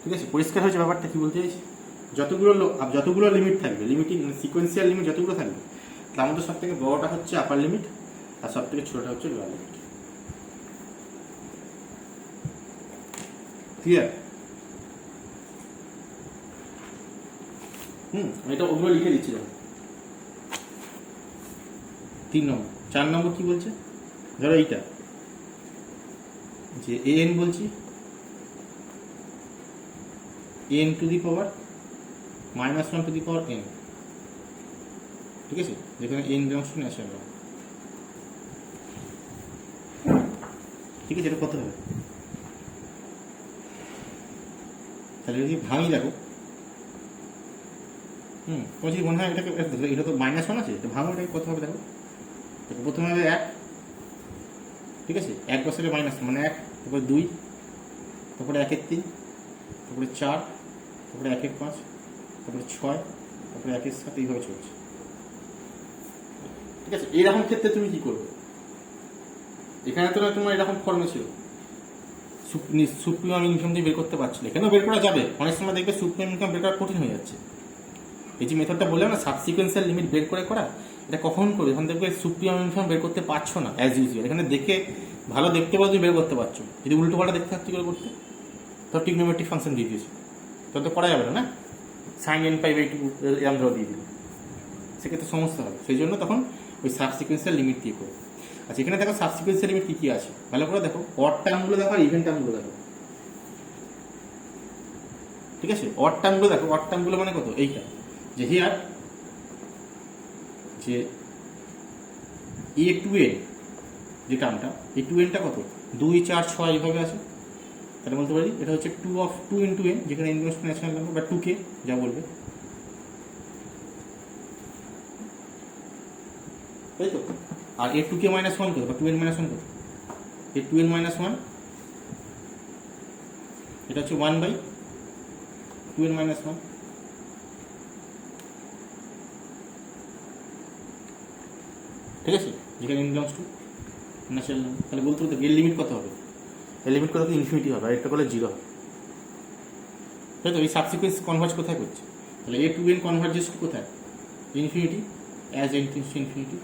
Speaker 1: ঠিক আছে, পরিষ্কার হয়েছে ব্যাপারটা কি বলতে চাইছি? যতগুলো লিমিট থাকবে, লিমিটিং সিকোয়েন্সিয়াল লিমিট যতগুলো থাকবে, তার মধ্যে সব থেকে বড়টা হচ্ছে আপার লিমিট আর সব থেকে ছোটটা হচ্ছে লোয়ার লিমিট। ক্লিয়ার? এটা ওগুলো লিখে দিচ্ছি। 3 নম্বর। 4 নম্বর কি বলছে? ধরো এইটা যে an বলছি n two the power -1 two the power n, ঠিক আছে? যেখানে n বিলংস টু ন্যাচারাল, ঠিক আছে? এটা কত হবে? তাহলে যদি ভাঙি, দেখো তোমার যদি মনে হয় এটাকে, এটা তো -1 আছে, এটা ভাঙো, এটাকে কত হবে? দেখো প্রথমে হবে 1, ঠিক আছে? 1 বছরে -1 মানে 1, তারপরে 2, তারপরে 1-এর 3, তারপরে 4, তারপরে 1-এর 5, তারপরে 6, তারপরে 1-এর 7, এইভাবে চলছে, ঠিক আছে? এইরকম ক্ষেত্রে তুমি কি করবে? এখানে তো তোমার এরকম ফর্মে ছিল, সুপ্রিমাম ইনকাম দিয়ে বের করতে পারছিল, এখানেও বের করা যাবে, অনেক সময় দেখবে সুপ্রিমাম ইনকাম বের করা কঠিন হয়ে যাচ্ছে। এই যে মেথডটা বললাম না সাবসিকুয়েন্সিয়াল লিমিট বের করে করা, এটা কখন করবে যখন দেখবে সুপ্রিমাম ইনকাম বের করতে পারছো না অ্যাজ ইউজুয়াল, এখানে দেখে ভালো দেখতে পারো তুমি বের করতে পারছো, যদি উল্টো পাল্টা দেখতে থাকতে করে করতে তো ট্রিগনোমেট্রিক ফাংশন দিয়ে দিয়েছে, তখন তো করা যাবে না, সাইন n পাই বাই 2 এরকম ধরে দিয়ে দিল, সেক্ষেত্রে সমস্যা হবে, সেই জন্য তখন ওই সাবসিকুয়েন্সিয়াল লিমিট দিয়ে করো। আচ্ছা এখানে দেখো সাবসিকুয়েন্সিয়াল লিমিট কী আছে ভালো করে দেখো, অড টার্মগুলো দেখো আর ইভেন টার্মগুলো দেখো, ঠিক আছে? অড টার্মগুলো দেখো, অড টার্মগুলো মানে কত, এইটা যে হিয়ার যে a2n যে টার্মটা, এই 2nটা কত 2 4 6 এইভাবে আছে, তাহলে বলতে পারি এটা হচ্ছে 2 into n, যেখানে n ন্যাচারাল নাম্বার বা 2k যা বলবে, তাই তো? আর এ 2k minus 1 কত বা 2n minus 1 কত, এ 2n minus 1 এটা হচ্ছে 1 বাই 2n minus 1, ঠিক আছে? যেখানে n belongs to natural number, তাহলে বলতে বলতে এর লিমিট কত হবে, এর লিমিট কত ইনফিনিটি হবে, আর এটা করলে 0 হবে, তাই তো? এই সাবসিকুয়েন্স কনভার্জ কোথায় করছে, তাহলে এ 2n কনভার্জেস টু কোথায়, infinity, as n tends to infinity,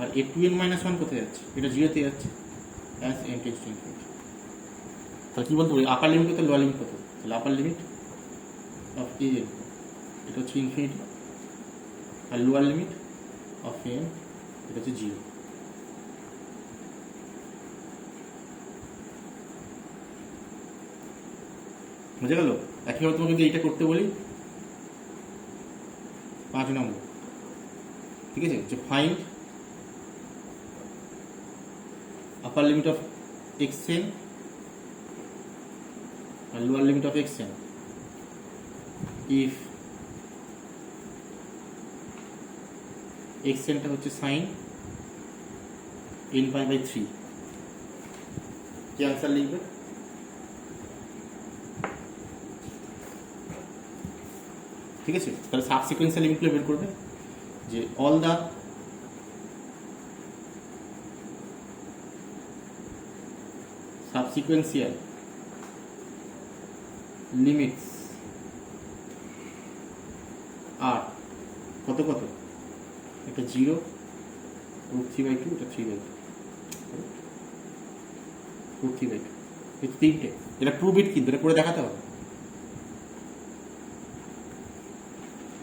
Speaker 1: আর এ 2n minus 1 কোথায় যাচ্ছে, এটা 0-তে যাচ্ছে, as n tends to infinity. তাহলে কী বলতে পারি, আপার লিমিট কত লোয়ার লিমিট কত, তাহলে upper limit of a n এটা হচ্ছে ইনফিনিটি, আর লোয়ার লিমিট অফ n এটা হচ্ছে 0। বুঝে গেল? একইভাবে তোমাকে যদি এইটা করতে বলি 5 নম্বর, ঠিক আছে, যে find upper limit of xn আর lower limit of xn if xnটা হচ্ছে সাইন n পাই বাই 3, কি আনসার লিখবে? ঠিক আছে, তাহলে সাবসিকুয়েন্সিয়াল লিমিটগুলো বের করবে, যে অল দ্য সাবসিকুয়েন্সিয়াল লিমিটস আর কত কত, এটা 0, √3/2, এটা 3/2, √3/2, এই তিনটে, এটা ট্রু বিট কিন্তু এটা করে দেখাতে হবে,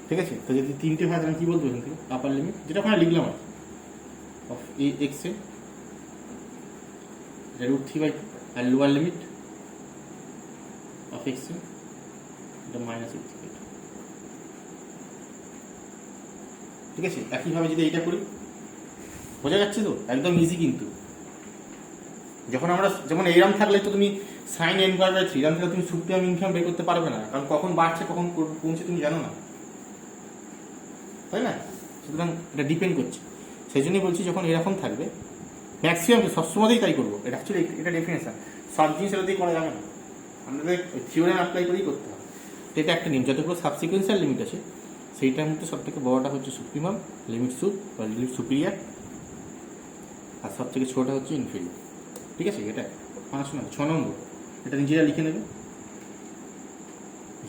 Speaker 1: ঠিক আছে? তো যদি তিনটে হয় তাহলে কী বলবো এখান থেকে, আপার লিমিট যেটা ওখানে লিখলাম আর অফ এ xn এটা √3/2, আর লোয়ার লিমিট অফ xn এটা -√3/2, ঠিক আছে? একইভাবে যদি এইটা করি, বোঝা যাচ্ছে তো, একদম ইজি কিন্তু, যখন আমরা যেমন এইরাম থাকলে তো তুমি সাইন n বাই 3 এরাম থাকলে তুমি সুপ্রিমাম ইনকাম বের করতে পারবে না, কারণ কখন বাড়ছে কখন কমছে তুমি জানো না, তাই না? সুতরাং এটা ডিপেন্ড করছে, সেই জন্যই বলছি যখন এরকম থাকবে ম্যাক্সিমাম সবসময়তেই তাই করবো, এটা অ্যাকচুয়ালি এটা ডেফিনেশন, সব জিনিস এটা দিয়ে করা যাবে না, আমাদের থিওরেম অ্যাপ্লাই করেই করতে হবে, তো এটা একটা নিয়ম, যতগুলো সাবসিকুয়েন্সিয়াল লিমিট আছে সেইটার মধ্যে সব থেকে বড়টা হচ্ছে সুপ্রিমাম লিমিট বা লিমিট সুপিরিয়ার, আর সব থেকে ছোটোটা হচ্ছে ইনফিরিয়ার, ঠিক আছে? এটা 5 নম্বর। 6 নম্বর এটা নিজেরা লিখে নেবে,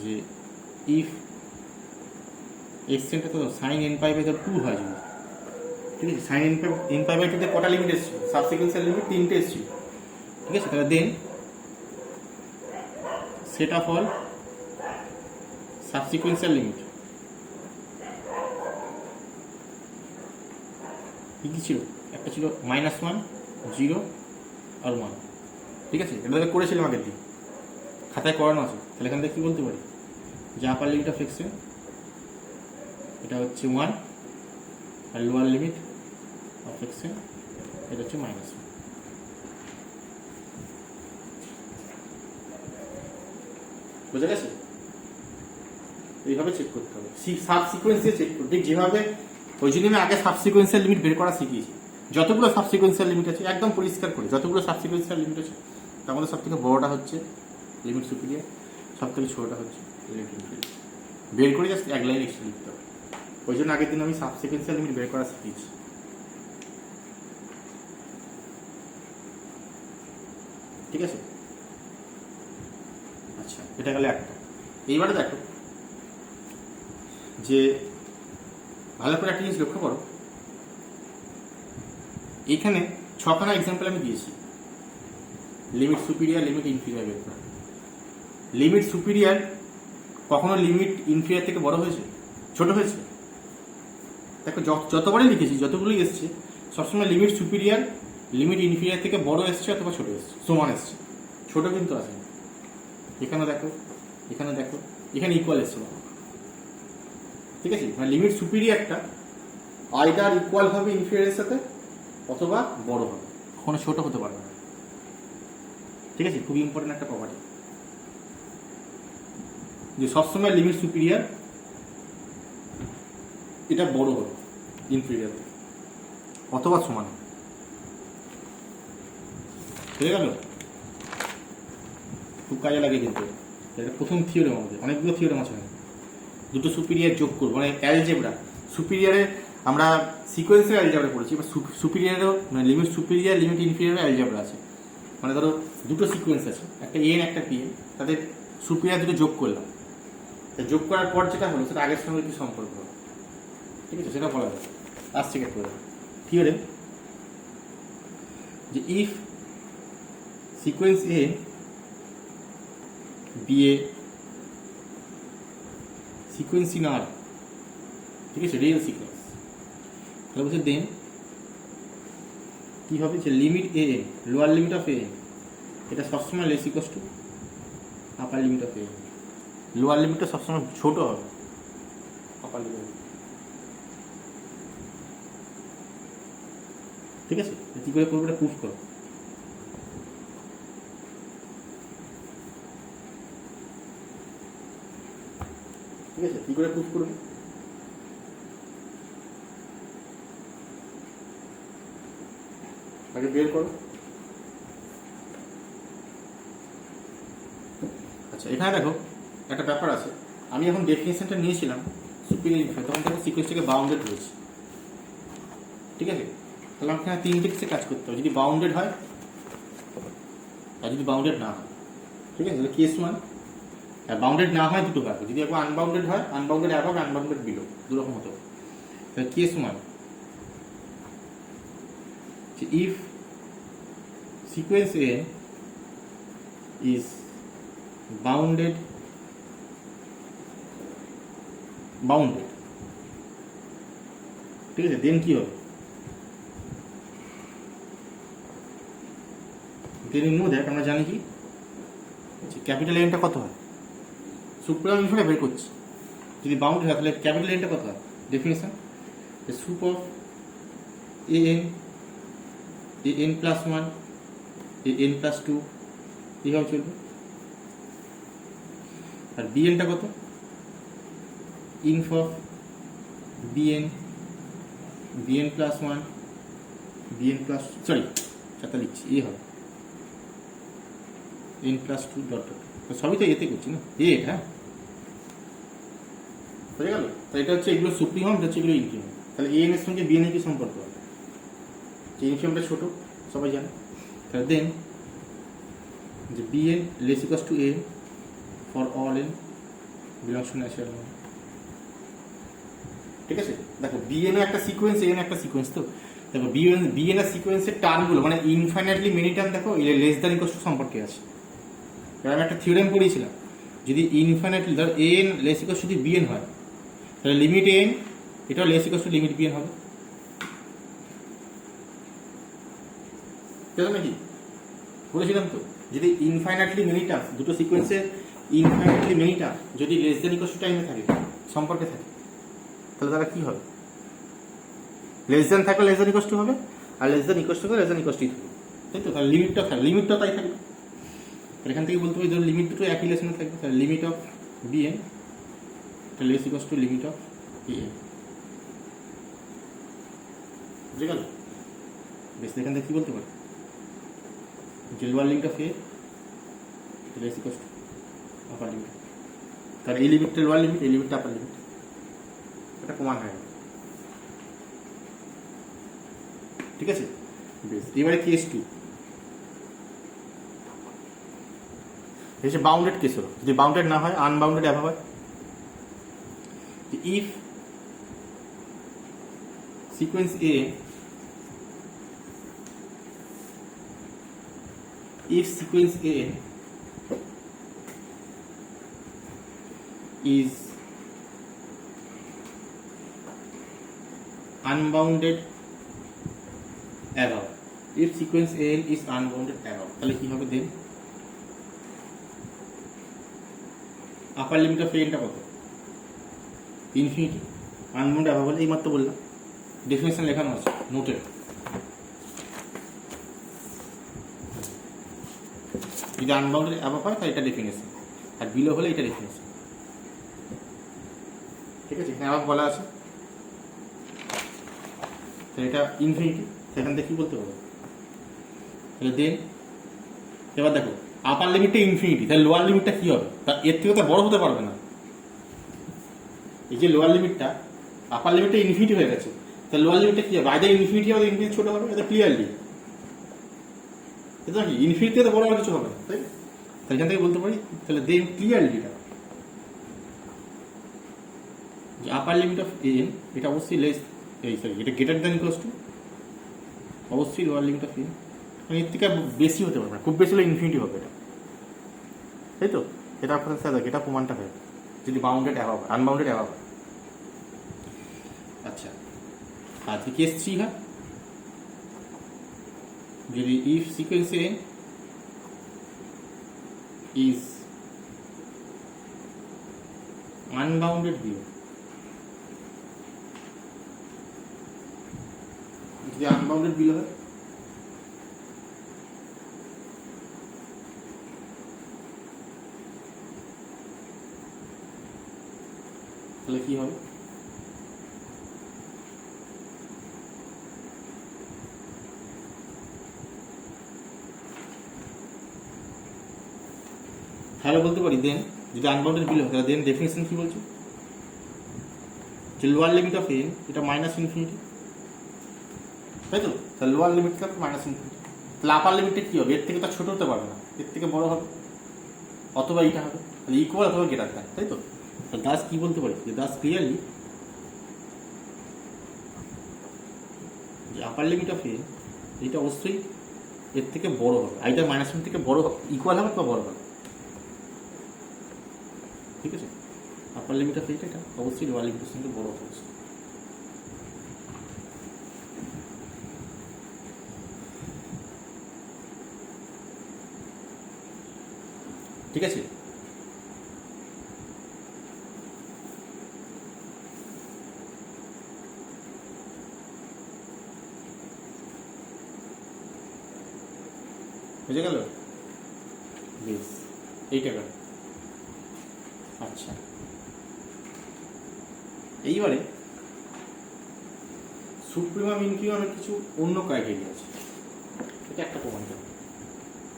Speaker 1: যে ইফ xnটা তো সাইন n পাই বাই 2 হয় যদি, ঠিক আছে? সাইন n পাই বাই 2 কটা লিমিট এসেছিল, সাবসিকুয়েন্সিয়াল লিমিট 3টে এসেছিল, ঠিক আছে? তাহলে দেন সেট অফ অল সাবসিকুয়েন্সিয়াল লিমিট কী ছিল, একটা ছিল -1, 0 আর 1, ঠিক আছে? এটা করেছিলাম আগের দিন, খাতায় করানো আছে, তাহলে এখান থেকে কী বলতে পারি, যে আপার লিমিট অফ xn এটা হচ্ছে 1, আর লোয়ার লিমিট অফ xn এটা হচ্ছে -1, বুঝা গেছে? এইভাবে চেক করতে হবে, সাবসিকুয়েন্সে চেক করতে, ঠিক যেভাবে ওই জন্য আমি আগে সাবসিকুয়েন্সিয়াল লিমিট বের করা শিখিয়েছি, যতগুলো সাবসিকুয়েন্সিয়াল লিমিট আছে একদম পরিষ্কার করে, যতগুলো সাবসিকুয়েন্সিয়াল লিমিট আছে তার মধ্যে সব থেকে বড়টা হচ্ছে লিমিট সুপিরিয়ার, সব থেকে ছোটোটা হচ্ছে লিমিট ইনফিরিয়ার, বের করে জাস্ট এক লাইন এক্সট্রা লিখতে হবে, ওই জন্য আগের দিন আমি সাবসিকুয়েন্সিয়াল লিমিট বের করা শিখিয়েছি, ঠিক আছে? এটা গেলে একটা। এইবারে দেখো যে ভালো করে একটা জিনিস লক্ষ্য করো, এইখানে ছখানা এক্সাম্পল আমি দিয়েছি লিমিট সুপিরিয়ার, লিমিট ইনফিরিয়ার বের করা। লিমিট সুপিরিয়ার কখনো লিমিট ইনফিরিয়ার থেকে বড় হয়েছে, ছোট হয়েছে? দেখো যতবারই লিখেছি, যতগুলোই এসছে, সবসময় লিমিট সুপিরিয়ার লিমিট ইনফিরিয়ার থেকে বড় এসছে অথবা ছোট এসছে, সমান এসছে, ছোট কিন্তু আসেনি। এখানে দেখো, এখানে দেখো, এখানে ইকুয়াল এসছে, ঠিক আছে? মানে লিমিট সুপিরিয়ারটা আইদার ইকুয়াল হবে ইনফিরিয়ারের সাথে অথবা বড় হবে, কখনো ছোট হতে পারবে না, ঠিক আছে? খুবই ইম্পর্টেন্ট একটা প্রপার্টি যে সবসময় লিমিট সুপিরিয়ার এটা বড় হবে ইনফিরিয়ার অথবা সমান, হয়ে গেল? খুব কাজে লাগে কিন্তু এটা প্রথম থিওরেম আমাদের, অনেকগুলো থিওরেম আছে, দুটো সুপিরিয়ার যোগ করবো, মানে অ্যালজেব্রা। সুপিরিয়ারে আমরা সিকোয়েন্সের অ্যালজেব্রা পড়েছি, এবার সুপিরিয়ারও মানে লিমিট সুপিরিয়ার লিমিট ইনফিরিয়ারও অ্যালজেব্রা আছে। মানে ধরো দুটো সিকোয়েন্স আছে, একটা এন একটা পিএন, তাদের সুপিরিয়ার দুটো যোগ করলাম, যোগ করার পর যেটা হলো সেটা আগের সঙ্গে কি সম্পর্ক হবে, ঠিক আছে? সেটা বলা যাবে। আসছে চেক করে থিওরেম যে if sequence A B A sequence in R, ঠিক আছে, রিয়েল সিকোয়েন্স, তাহলে বলছে দেন কি হবে যে limit A N, lower limit of A N, এটা সবসময় less equals to upper limit of A N. Lower লিমিটটা সবসময় ছোট হবে আপার লিমিট, ঠিক আছে? কি করে করবো এটা প্রুফ করো। ঠিক আছে, কি করে প্রুফ করবে? আগে বের করো। আচ্ছা, এখানে দেখো একটা ব্যাপার আছে, আমি এখন ডেফিনেশনটা নিয়েছিলাম সুপিরিয়র ইনফিরিয়র, তখন দেখো সিকোয়েন্সটাকে বাউন্ডেড রয়েছে, ঠিক আছে? তাহলে আমাকে এখানে তিনটে কিছু কাজ করতে হবে, যদি বাউন্ডেড হয় আর যদি বাউন্ডেড না হয়, ঠিক আছে? তাহলে কেস ওয়ান, আর বাউন্ডেড না হয় দুটো ভাগ, যদি একবার আনবাউন্ডেড হয়, আনবাউন্ডেড অ্যাবভ, আনবাউন্ডেড বিলো, দুরকম হতে হবে। তাহলে case one if sequence A is bounded ঠিক আছে, দেন কি হবে? দেন নো দেখ, আমরা জানি কি ক্যাপিটাল এনটা কত হয়, সুপ্রিম ইনফিনিটি বের করছি, যদি বাউন্ডেড হয় তাহলে ক্যাপিটাল এনটা কত হয়? Definition sup of N plus one N plus two, এইভাবে চলবে। আর বিএনটা কত? Inf of B N plus one B N plus, sorry সাথে লিখছি, এ হবে N plus two dot dot, সবই তো এতে করছি না, এ এটা, হ্যাঁ হয়ে গেল। তো এটা হচ্ছে এগুলো সুপ্রিম, এটা হচ্ছে এগুলো ইনফিনিম। তাহলে এন এর সঙ্গে বিএন এর কি সম্পর্ক হবে? যে ইনফিনিমটা ছোট সবাই জানে, তাহলে দেন যে b n less equals to n for all n belongs to natural number, ঠিক আছে? দেখো বিএন একটা সিকোয়েন্স, এন একটা সিকোয়েন্স, তো দেখো বিএন এর সিকোয়েন্সের টার্মগুলো মানে ইনফাইনাইটলি মেনি টার্ম দেখো লেস দ্যান ইকুয়ালস টু সম্পর্কে আছে। এবার আমি একটা থিওরেম পড়িয়েছিলাম, যদি ইনফাইনাইটলি ধর এন লেস ইকুয়ালস টু যদি বিএন হয়, তাহলে লিমিট এন এটাও less equals to limit b n হবে, তাই নাকি? বলেছিলাম তো, যদি ইনফাইনাইটলি মেনি টার্ম, দুটো সিকোয়েন্সের ইনফাইনাইটলি মেনি টার্ম যদি লেস দ্যান ইকুয়ালস টু টাইমে থাকে, সম্পর্কে থাকে, তাহলে তারা কি হবে? লেস দ্যান থাকলে লেস দ্যান ইকুয়ালস টু হবে, আর less than equals to less than equals to থাকবে, তাই তো? তাহলে লিমিটটা থাকবে, লিমিটটা তাই থাকবে। এখান থেকে বলতে পারি ধরুন লিমিট দুটো একই রিলেশনে থাকবে, তাহলে limit of b n less equals to limit of n, বুঝে গেল? বেশ, এখান থেকে কি বলতে পারি যে lower limit of a less equals to upper limit, তাহলে এই লিমিটটা লোয়ার লিমিট, এই লিমিটটা আপার লিমিট, এটা প্রমাণ হয়, ঠিক আছে? বেশ, এবারে কেস টু, হচ্ছে বাউন্ডেড কেস হলো। যদি বাউন্ডেড না হয়, আনবাউন্ডেড অ্যাভাব হয়। If sequence A if sequence A is unbounded above, if sequence A is unbounded above, তাহলে কি হবে দেন? আপার লিমিট অফ এনটা কত? ইনফিনিটি। আনবাউন্ডেড অ্যাভাব বলে এই মাত্র বললাম, ডেফিনেশন লেখানো আছে নোটে। যদি আনবাউন্ডেড অ্যাভাব হয় তাহলে এটা ডেফিনেশন, আর বিলো হলে এটা ডেফিনেশন। ঠিক আছে, এখানে অ্যাভাব বলা আছে, তাহলে এটা ইনফিনিটি, সেখান থেকে কী বলতে পারবো? তাহলে দেন এবার দেখো, আপার লিমিটটা ইনফিনিটি, তাহলে লোয়ার লিমিটটা কী হবে? তার এর থেকে তো বড় হতে পারবে না। এই যে লোয়ার লিমিটটা, আপার লিমিটটা ইনফিনিটি হয়ে গেছে, তাহলে লোয়ার লিমিটটা কী হবে? আইদার ইনফিনিটি হবে, ইনফিনিটি ছোটো হবে, এটা ক্লিয়ারলি। এটা কি ইনফিনিটি তো বড় আর কিছু হবে না, তাই? তাহলে এখান থেকে বলতে পারি, তাহলে দেন ক্লিয়ারলি এটা যে আপার লিমিট অফ এন এটা অবশ্যই লেস, এই সরি এটা গ্রেটার দ্যান ইকুয়ালস টু অবশ্যই লোয়ার লিমিট অফ এন, মানে এর থেকে বেশি হতে পারবে না, খুব বেশি হলে ইনফিনিটি হবে এটা, তাই তো? এটা আপনার সাথে এটা প্রমাণটা হয় যদি বাউন্ডেড অ্যাভাব, আনবাউন্ডেড অ্যাভাব। আচ্ছা, আজকে কেস 3 হয়, যদি if sequence A is unbounded below, যদি আনবাউন্ডেড বিলো হয় তাহলে কি হবে? হ্যালো বলতে পারি দেন, যদি আনবাউন্ডেড বিলো হয় তাহলে দেন ডেফিনেশন কি বলছে? যে লোয়ার লিমিট অফ এন এটা মাইনাস ইনফিনিটি, তাই তো? তাহলে লোয়ার লিমিটটা মাইনাস ইনফিনিটি, তাহলে আপার লিমিটটা কী হবে? এর থেকে তো ছোটো হতে পারবে না, এর থেকে বড় হবে, অথবা এইটা হবে, তাহলে ইকুয়াল অথবা গ্রেটার দ্যান, তাই তো? তাহলে দাস কি বলতে পারি? যে দাস ক্লিয়ারলি যে আপার লিমিট অফ এন এটা অবশ্যই এর থেকে বড় হবে, আইদার মাইনাস ওয়ান থেকে বড় ইকুয়াল হবে বা বড় হবে, ঠিক আছে? আপার লিমিট অফ এটা অবশ্যই লোয়ার লিমিটের সঙ্গে বড় হবে। ঠিক আছে, বুঝে গেল? বেশ, এই টাকা। আচ্ছা, এইবারে সুপ্রিমাম ইনফিমামের কিছু অন্য ক্রাইটেরিয়া আছে, এটা একটা প্রমাণ করবো।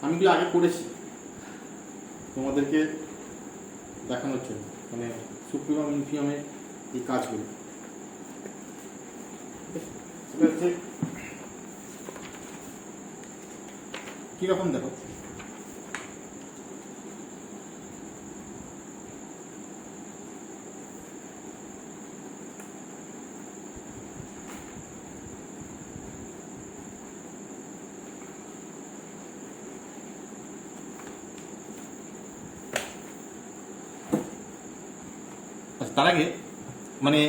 Speaker 1: আমি এগুলো আগে করেছি তোমাদেরকে দেখানোর জন্য, মানে সুপ্রিমাম ইনফিমামের এই কাজগুলো। সেটা হচ্ছে কীরকম দেখো, তার আগে মানে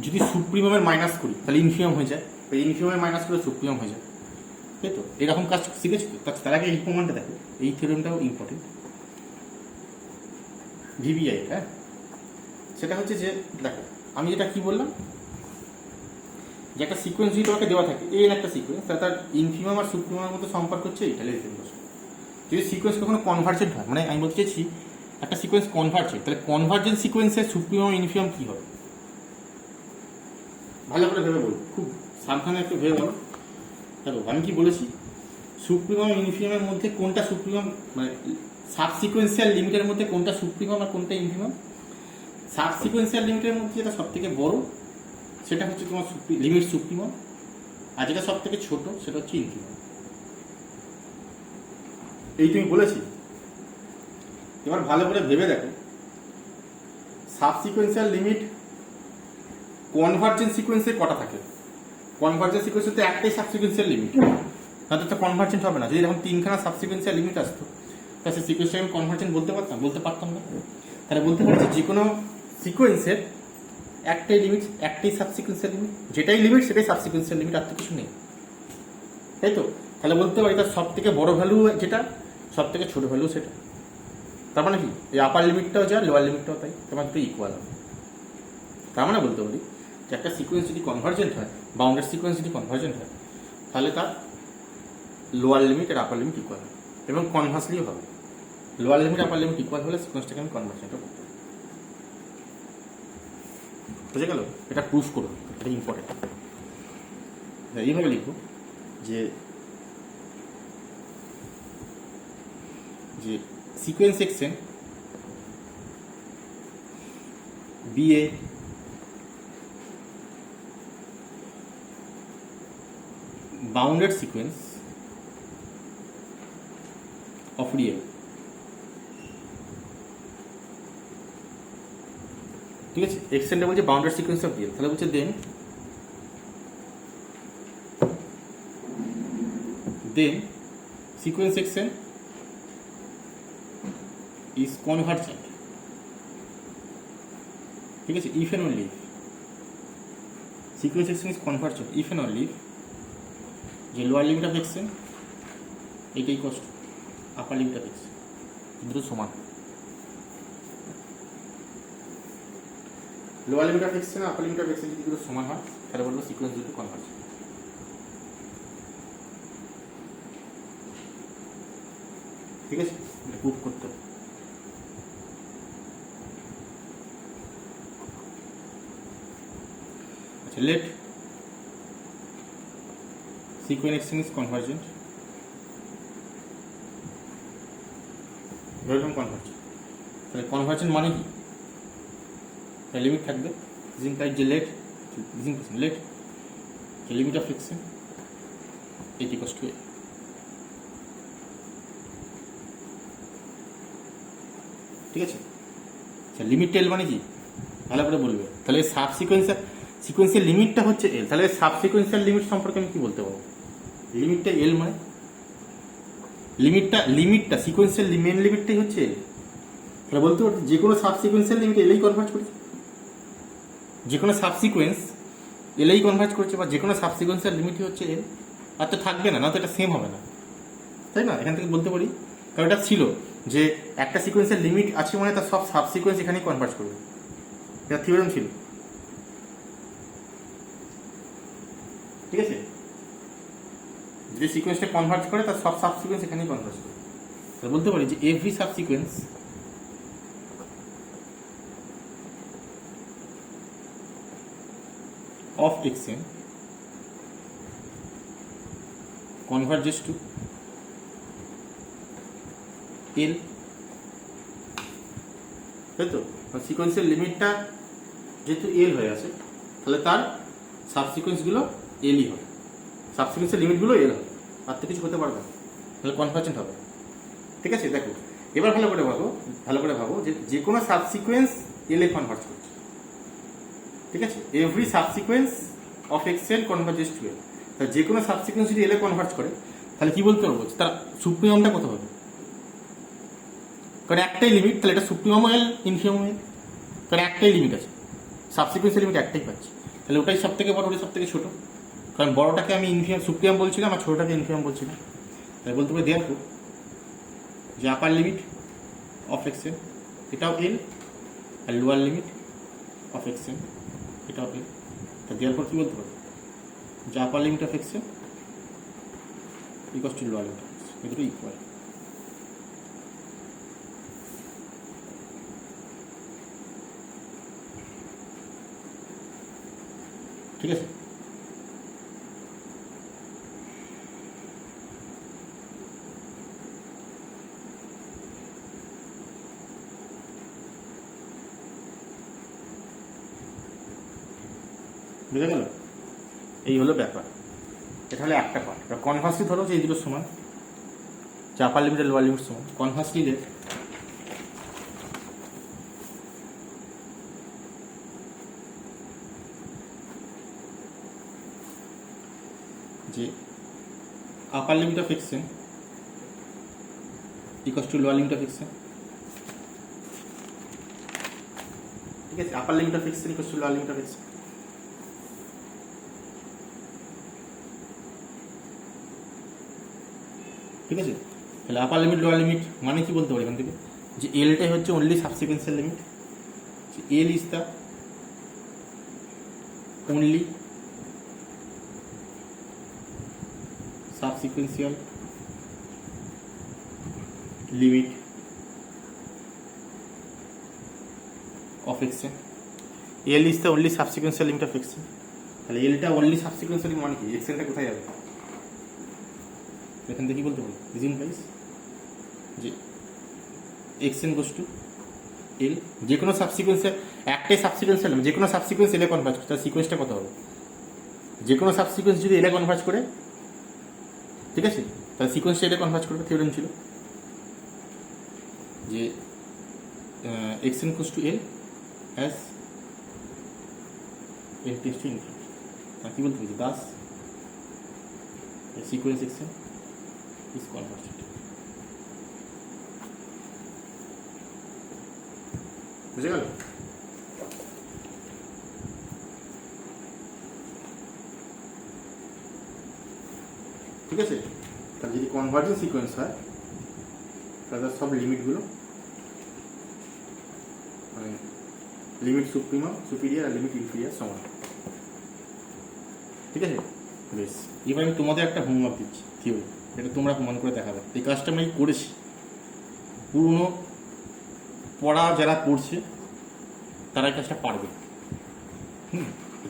Speaker 1: যদি সুপ্রিমামের মাইনাস করি তাহলে ইনফিমাম হয়ে যায়, ইনফিমামের মাইনাস করে সুপ্রিমাম হয়ে যায়, তাই তো? এরকম কাজ শিখেছি তো। তার আগে এই প্রমাণটা দেখো, এই থিওরেমটাও ইম্পর্টেন্ট, ভিবিআই, হ্যাঁ? সেটা হচ্ছে যে দেখো, আমি যেটা কি বললাম যে একটা সিকোয়েন্স যদি তোমাকে দেওয়া থাকে, এন একটা সিকোয়েন্স, তার ইনফিমাম আর সুপ্রিমামের মধ্যে সম্পর্ক হচ্ছে এইটা, যদি সিকোয়েন্স কখনো কনভার্জেন্ট হয়, মানে আমি বলতে চাইছি একটা সিকোয়েন্স কনভার্জেন্ট, তাহলে কনভার্জেন্ট সিকোয়েন্সের সুপ্রিমাম ইনফিমাম কী হবে? ভালো করে ভেবে বলবো, খুব সাবধানে একটু ভেবে বলো। দেখো আমি কি বলেছি, সুপ্রিমাম ইনফিমামের মধ্যে কোনটা সুপ্রিমাম, মানে সাবসিকোয়েন্সিয়াল লিমিটের মধ্যে কোনটা সুপ্রিমাম আর কোনটা ইনফিমাম? সাবসিকোয়েন্সিয়াল লিমিটের মধ্যে যেটা সব থেকে বড় সেটা হচ্ছে তোমার লিমিট সুপ্রিমাম, আর যেটা সব থেকে ছোট সেটা হচ্ছে ইনফিমাম। এই তুমি বলেছি এবার ভালো করে ভেবে দেখো, সাবসিকুয়েন্সিয়াল লিমিট কনভার্জেন্ট সিকোয়েন্সে কটা থাকে? কনভার্জেন্ট সিকোয়েন্সে তো একটাই সাবসিকুয়েন্সিয়াল লিমিট, তাতে তো কনভার্জেন্ট হবে না। যদি এখন তিনখানা সাবসিকুয়েন্সিয়াল লিমিট আসতো তাহলে সেই সিকোয়েন্সটাকে আমি কনভার্জেন্ট বলতে পারতাম না। তাহলে বলতে পারি যে কোনো সিকোয়েন্সের একটাই লিমিট, একটাই সাবসিকুয়েন্সিয়াল লিমিট, যেটাই লিমিট সেটাই সাবসিকুয়েন্সিয়াল লিমিট, আর তো কিছু নেই, তাই তো? তাহলে বলতে পারি তার সব থেকে বড় ভ্যালু যেটা, সব থেকে ছোট ভ্যালু সেটা। তার মানে কি, এই আপার লিমিটটাও যা লোয়ার লিমিটটাও তাই, তোমার দুটো ইকুয়াল হবে। তার মানে বলতে পারি যে একটা সিকোয়েন্স যদি কনভার্জেন্ট হয়, বাউন্ডেড সিকোয়েন্স যদি কনভার্জেন্ট হয়, তাহলে তার লোয়ার লিমিট আর আপার লিমিট ইকুয়াল হবে, এবং কনভার্সলিও হবে। Lower limit upper limit equal হলে সিকোয়েন্সটাকে আমি কনভার্জেন্টও করতে পারি। বুঝে গেল? এটা প্রুফ করুন, এটা ইম্পর্টেন্ট। এইভাবে লিখবো যে যে sequence X N be a bounded sequence of real, ঠিক আছে? এক্সটেন্ডে বলছে বাউন্ডেড সিকোয়েন্স অফ রিয়েল, তাহলে বলছে then sequence X N is convergent, ঠিক আছে? If and only if sequence X N is convergent, if and only if যে লোয়ার লিমিট অফ এক্সেন এটাই কষ্ট আপার লিমিট অফ এক্সেন, দুটো সমান। Lower limit of X N upper limit of X N যদি দুটো সমান হয় তাহলে বলবো সিকোয়েন্স দুটো কনভার্জেন্ট। ঠিক আছে, এটা প্রুফ করতে হবে। আচ্ছা, let sequence extension is convergent, এরকম কনভার্জেন্ট। তাহলে কনভার্জেন্ট মানে কি? তাহলে লিমিট থাকবে যে লেট লিমিট অফ এক্সেন এটি কষ্ট হয়ে, ঠিক আছে? আচ্ছা, লিমিট এল মানে কি ভালো করে বলবে। তাহলে সিকোয়েন্সের লিমিটটা হচ্ছে এল, তাহলে সাবসিকুয়েন্সিয়াল লিমিট সম্পর্কে আমি কি বলতে পারবো? লিমিটটা এল মানে লিমিটটা সিকোয়েন্সিয়াল মেন লিমিটটাই হচ্ছে এল। তাহলে বলতে পারছি যে কোনো সাবসিকুয়েন্সিয়াল লিমিট এলেই কনভার্জ করছে, যে কোনো সাবসিকুয়েন্স এলেই কনভার্জ করছে, বা যে কোনো সাবসিকুয়েন্সিয়াল লিমিটই হচ্ছে এল। আর তো থাকবে না, না তো এটা সেম হবে না, তাই না? এখান থেকে বলতে পারি, কারণ এটা ছিল যে একটা সিকোয়েন্সের লিমিট আছে মানে তার সব সাবসিকুয়েন্স এখানেই কনভার্জ করবে, এটা থিওরেম ছিল, ঠিক আছে? যে সিকোয়েন্সটা কনভার্জ করে তার সব সাবসিকুয়েন্স এখানেই কনভার্জ করে। তাহলে বলতে পারি যে every subsequence of xn converges to L, তাই তো? সিকোয়েন্সের লিমিটটা যেহেতু এল হয়ে আছে তাহলে তার সাবসিকুয়েন্সগুলো এলই হবে, সাবসিকুয়েন্সের লিমিটগুলো এল হবে, আর তো কিছু হতে পারবে না, তাহলে কনভার্জেন্ট হবে। ঠিক আছে, দেখো এবার ভালো করে ভাবো যে কোনো সাবসিকুয়েন্স এল এ কনভার্জ করছে, ঠিক আছে? এভরি সাবসিকুয়েন্স অফ এক্সেন কনভার্জেস টু এল। তাহলে যে কোনো সাবসিকুয়েন্স যদি এল এ কনভার্জ করে তাহলে কি বলতে পারবো তার সুপ্রিমামটা কত হবে? কারণ একটাই লিমিট, তাহলে এটা সুপ্রিমাম এল ইনফিমাম এল, কারণ একটাই লিমিট আছে, সাবসিকুয়েন্সের লিমিট একটাই পাচ্ছি, তাহলে ওটাই সব থেকে বড়, ওটাই সব থেকে ছোট। কারণ বড়টাকে আমি সুপ্রিমাম বলছিলাম আর ছোটটাকে ইনফিমাম বলছিলাম। তাই বলতে পারি দেখো যে আপার লিমিট অফ এক্সেন এটাও এল, আর লোয়ার লিমিট অফ এক্সেন এটাও এল। তা দেওয়ার পর কি বলতে পারবো যে upper limit of X N equal to lower limit of X N, এগুলো ইকুয়াল। ঠিক আছে, বুঝে গেল? এই হলো ব্যাপার, এটা হলো একটা পার্ট। এবার কনভার্সলি ধরো যে এই দুটো সমান, যে আপার লিমিট আর লোয়ার লিমিট সমান, কনভার্সলি যে upper limit of x N equals two lower limit of x N, ঠিক আছে, আপার limit of x N equals two lower limit of x N. ঠিক আছে, তাহলে আপার লিমিট লোয়ার লিমিট মানে কি বলতে পারি এখান থেকে, যে এলটাই হচ্ছে only subsequential limit, L is the only subsequential limit of xn. L is the only subsequential limit of xn. তাহলে এলটা only subsequential limit মানে কি, xnটা কোথায় যাবে এখান থেকে কি বলতে পারি, ইজ ইমপ্লাইজ যে xn goes to এল, যে কোনো সাবসিকুয়েন্সের একটাই সাবসিকুয়েন্সিয়াল, যে কোনো সাবসিকুয়েন্স এলে কনভার্জ করে, তার সিকোয়েন্সটা কত হবে, যে কোনো সাবসিকুয়েন্স যদি এলে কনভার্জ করে, ঠিক আছে, তাহলে সিকোয়েন্সটা এলে কনভার্জ করবে। থিওরেম ছিল যে X N equals to L as L tends to infinity, আর কি বলতে পারি, thus sequence X N is converged. বুঝে গেল? ঠিক আছে, তাহলে যদি কনভার্জেন্স সিকোয়েন্স হয় তাহলে সব লিমিটগুলো মানে লিমিট সুপ্রিমাম সুপিরিয়ার আর লিমিট ইনফিরিয়ার সমান। ঠিক আছে, বেশ, এবার আমি তোমাদের একটা হোমওয়ার্ক দিচ্ছি থিওরি, এটা তোমরা প্রমাণ করে দেখাবে। এই কাজটা আমি করেছি, পুরনো পড়া যারা পড়ছে তারা এই কাজটা পারবে,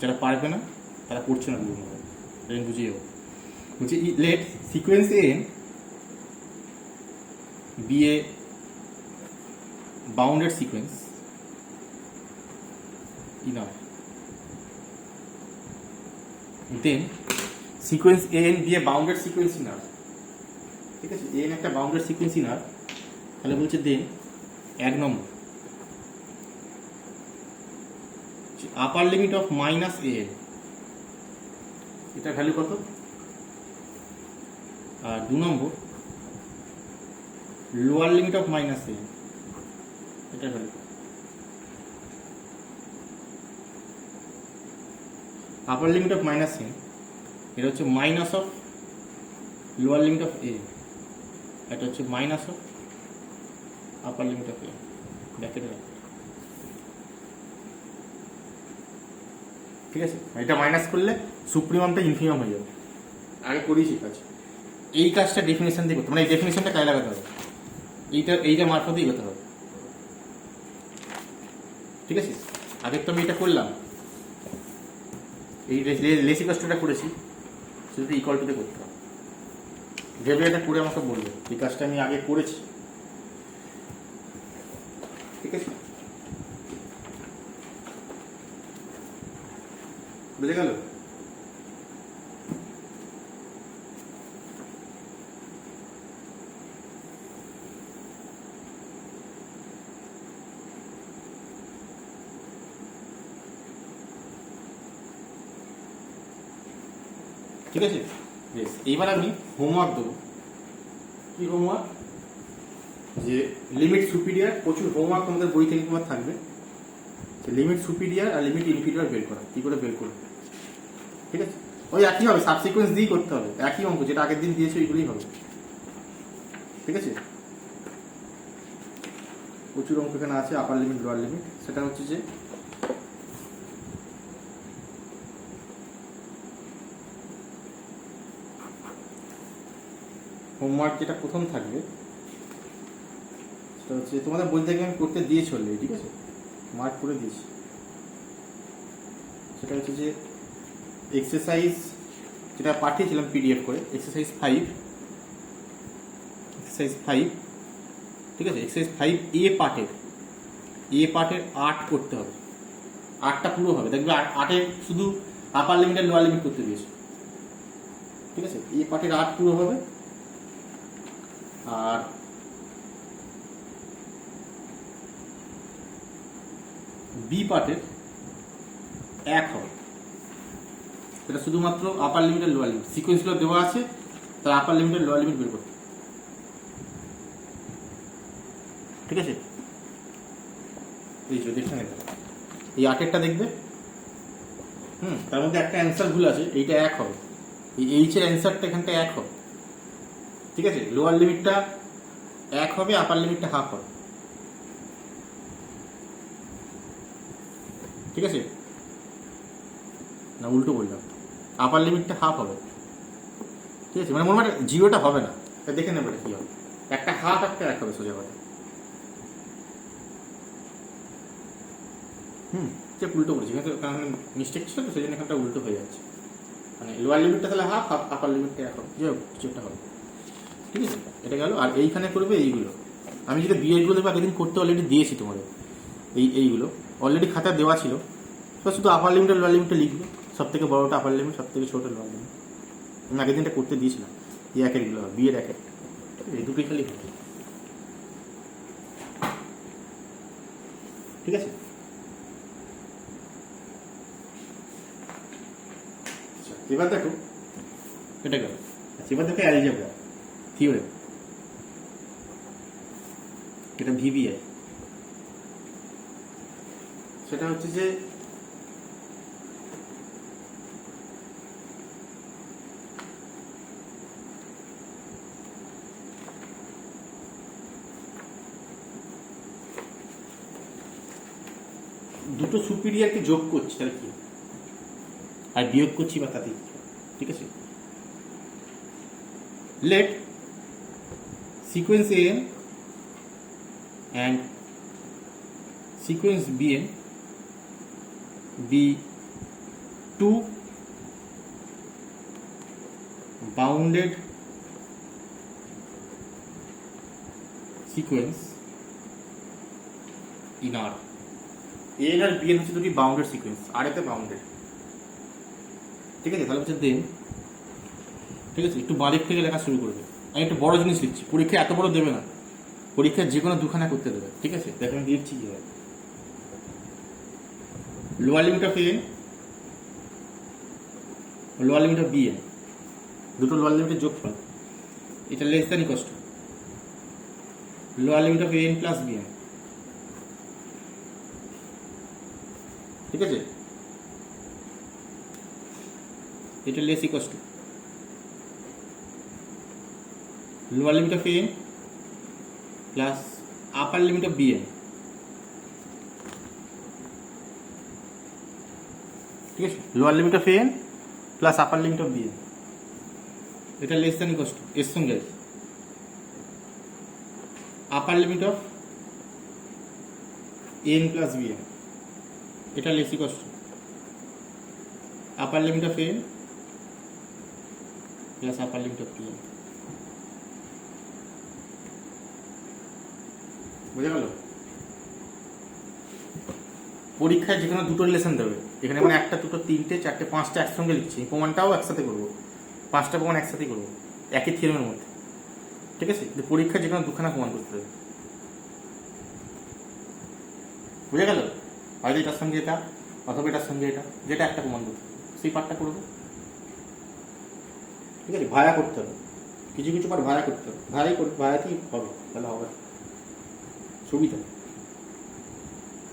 Speaker 1: যারা পারবে না তারা পড়ছে না পুরনো, বুঝিয়ে যাবো। বলছি let sequence N be a bounded sequence in R, then sequence N be a bounded sequence in R. ঠিক আছে, এন একটা বাউন্ডেড সিকোয়েন্স ইন আর, তাহলে বলছে then 1 number upper limit of minus N, এটা ভ্যালু কত, আর 2 নম্বর lower limit of minus N, এটা value upper limit of minus N, এটা হচ্ছে minus of lower limit of N, এটা হচ্ছে minus of upper limit of N ব্র্যাকেটে রাখো। ঠিক আছে, এটা মাইনাস করলে সুপ্রিমামটা ইনফিমাম হয়ে যাবে, আগে করেছি কাজ। এই কাজটা ডেফিনেশন দিয়ে করতে, মানে এই ডেফিনেশনটা কাজে লাগাতে হবে, এইটা মারফতেই করতে হবে। ঠিক আছে, আগে তো আমি এটা করলাম, এই লেসি কাজটা করেছি, শুধু ইকুয়াল টুতে করতে হবে। ভেবে এটা করে আমাকে বলবে এই কাজটা আমি আগে করেছি। ঠিক আছে, বুঝে গেল? ঠিক আছে, বেশ, এইবার আমি হোমওয়ার্ক দেবো। কি হোমওয়ার্ক? যে লিমিট সুপিরিয়ার, প্রচুর হোমওয়ার্ক তোমাদের বই থেকে তোমার থাকবে, লিমিট সুপিরিয়ার আর লিমিট ইনফিরিয়ার বের করা, কি করে বের করবে। ঠিক আছে, ওই একই হবে, সাবসিকুয়েন্স দিয়েই করতে হবে, একই অঙ্ক যেটা আগের দিন দিয়েছে ওইগুলোই হবে। ঠিক আছে, প্রচুর অঙ্ক এখানে আছে, আপার লিমিট লোয়ার লিমিট, সেটা হচ্ছে যে হোমওয়ার্ক যেটা প্রথম থাকবে সেটা হচ্ছে তোমাদের বই থেকে আমি করতে দিয়েছি অলরেডি, ঠিক আছে, মার্ক করে দিয়েছি। সেটা হচ্ছে যে এক্সারসাইজ যেটা পাঠিয়েছিলাম পিডিএফ করে, এক্সারসাইজ 5, ঠিক আছে, এক্সারসাইজ 5 এ পার্টের 8 করতে হবে, 8টা পুরো হবে, দেখবে 8-এর শুধু আপার লিমিট আর লোয়ার লিমিট করতে দিয়েছে। ঠিক আছে, এ পার্টের 8 পুরো হবে, আর বি পার্টের 1 হবে। এটা শুধুমাত্র আপার লিমিট আর লোয়ার লিমিট সিকোয়েন্সগুলো দেওয়া আছে, তার আপার লিমিট আর লোয়ার লিমিট বের করতে। ঠিক আছে, এই যে দেখে নেবে এই 8-এরটা দেখবে, তার মধ্যে একটা অ্যান্সার ভুল আছে, এইটা 1 হবে, এই এইচের অ্যান্সারটা এখানটা 1 হবে। ঠিক আছে, লোয়ার লিমিটটা 1 হবে, আপার লিমিটটা হাফ হবে। ঠিক আছে, না উল্টো বললাম, আপার লিমিটটা হাফ হবে। ঠিক আছে, মানে মনে হয় জিরোটা হবে না, তা দেখে নেবে এটা কি হবে, একটা হাফ একটা 1 হবে সোজা কথা। সে উল্টো করেছি, কারণ মিস্টেক ছিল তো সেই জন্য এখানটা উল্টো হয়ে যাচ্ছে, মানে লোয়ার লিমিটটা তাহলে হাফ, আপার লিমিটটা 1 হবে, যাই হোক কিছুটা হবে। ঠিক আছে, এটা গেল। আর এইখানে করবে এইগুলো, আমি যেটা বিয়েগুলো আগের করতে অলরেডি দিয়েছি তোমাদের, এইগুলো অলরেডি খাতা দেওয়া ছিল, তো শুধু আপার লিমিট আর লোয়ার লিমিটটা লিখবে, সব থেকে বড়টা আপার লিমিট, সব থেকে ছোটো লোয়ার লিমিট। আমি আগের দিনটা করতে দিয়েছিলাম, এই 1-এরগুলো বিয়ের 1-এর, এই দুটোই খালি হবে। ঠিক আছে, এবার দেখো এটা গেল। আচ্ছা, এবার দেখো অ্যালজেব্রা থিওরেম, এটা ভিবিআই। সেটা হচ্ছে যে দুটো সুপিরিয়ারকে যোগ করছি তাহলে কি, আর বিয়োগ করছি বা তাতে। ঠিক আছে, let sequence an and sequence bn be two bounded sequence in R. an R bn হচ্ছে দুটি বাউন্ডেড সিকোয়েন্স, আর এতে বাউন্ডেড। ঠিক আছে, তাহলে হচ্ছে দেন, ঠিক আছে, একটু বাঁ দিক থেকে লেখা শুরু করবে। আমি একটু বড় জিনিস লিখছি, পরীক্ষা এত বড় দেবে না, পরীক্ষায় যে কোনো দুখানা করতে দেবে। ঠিক আছে, দেখো আমি লিখছি কি হয়। Lower limit of n, lower limit of b n, দুটো লোয়ার লিমিটের যোগফল, এটা less than equal to lower limit of N plus b n. ঠিক আছে, এটা less equal to lower limit of N plus upper limit of BN. ঠিক আছে, lower limit of N plus upper limit of BN, এটা লেস দ্যান ইকুয়াল টু এর সঙ্গে upper limit of N plus BN, এটা less equal two upper limit of N plus upper limit of b n. বুঝা গেল? পরীক্ষায় যেখানে দুটো রিলেশন দেবে, এখানে মানে একটা, দুটো, তিনটে, চারটে, পাঁচটা একসঙ্গে লিখছি, প্রমাণটাও একসাথে করবো, 5টা প্রমাণ একসাথেই করবো একই থিওরেমের মধ্যে। ঠিক আছে, পরীক্ষায় যেখানে দুখানা প্রমাণ করতে দেবে। বুঝা গেল? হয়তো এটার সঙ্গে এটা, অথবা এটার সঙ্গে এটা, যেটা একটা প্রমাণ করতে হবে সেই পার্টটা করবো। ঠিক আছে, ভায়া করতে হবে, কিছু কিছু পার্ট ভায়া করতে হবে, ভায়াতেই হবে, তাহলে হবে সুবিধা।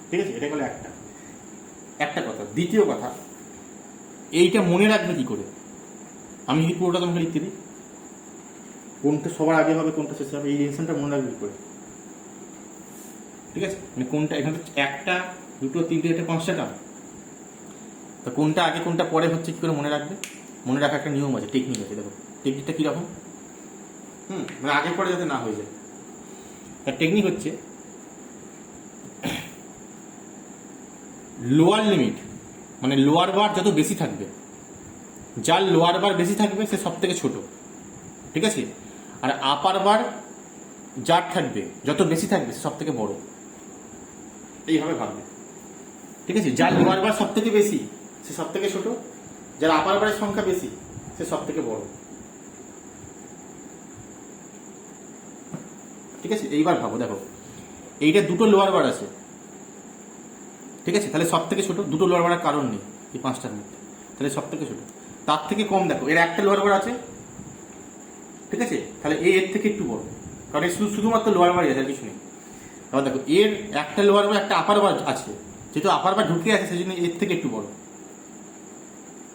Speaker 1: ঠিক আছে, এটা হলো একটা কথা। দ্বিতীয় কথা, এইটা মনে রাখবে কি করে? আমি যদি পুরোটা তোমাকে লিখতে দিই, কোনটা সবার আগে হবে, কোনটা শেষে হবে, এই রিলেশনটা মনে রাখবে কি করে? ঠিক আছে, মানে কোনটা এখানে 1টা, 2টো, 3টে, 5টা টার্ম, তো কোনটা আগে কোনটা পরে হচ্ছে কি করে মনে রাখবে? মনে রাখার একটা নিয়ম আছে, টেকনিক আছে। দেখো টেকনিকটা কীরকম, মানে আগে পরে যাতে না হয়ে যায়। তার টেকনিক হচ্ছে লোয়ার লিমিট, মানে লোয়ার বার যত বেশি থাকবে, যার লোয়ার বার বেশি থাকবে সে সব থেকে ছোট। ঠিক আছে, আর আপার বার যার থাকবে যত বেশি থাকবে সে সব থেকে বড়, এইভাবে ভাববে। ঠিক আছে, যার লোয়ার বার সব থেকে বেশি সে সব থেকে ছোট, যার আপার বারের সংখ্যা বেশি সে সব থেকে বড়। ঠিক আছে, এইবার ভাবো, দেখো এইটা দুটো লোয়ার বার আছে, ঠিক আছে, তাহলে সব থেকে ছোট, দুটো লোয়ার বারের কারণ নেই এই 5টার মধ্যে, তাহলে সব থেকে ছোট। তার থেকে কম দেখো, এর একটা লোয়ার বার আছে, ঠিক আছে, তাহলে এ এর থেকে একটু বড়, কারণ শুধুমাত্র লোয়ার বারই আছে, আর কিছু নেই। এবার দেখো এর একটা লোয়ার বার একটা আপার বার আছে, যেহেতু আপার বার ঢুকে আছে সেই জন্য এর থেকে একটু বড়,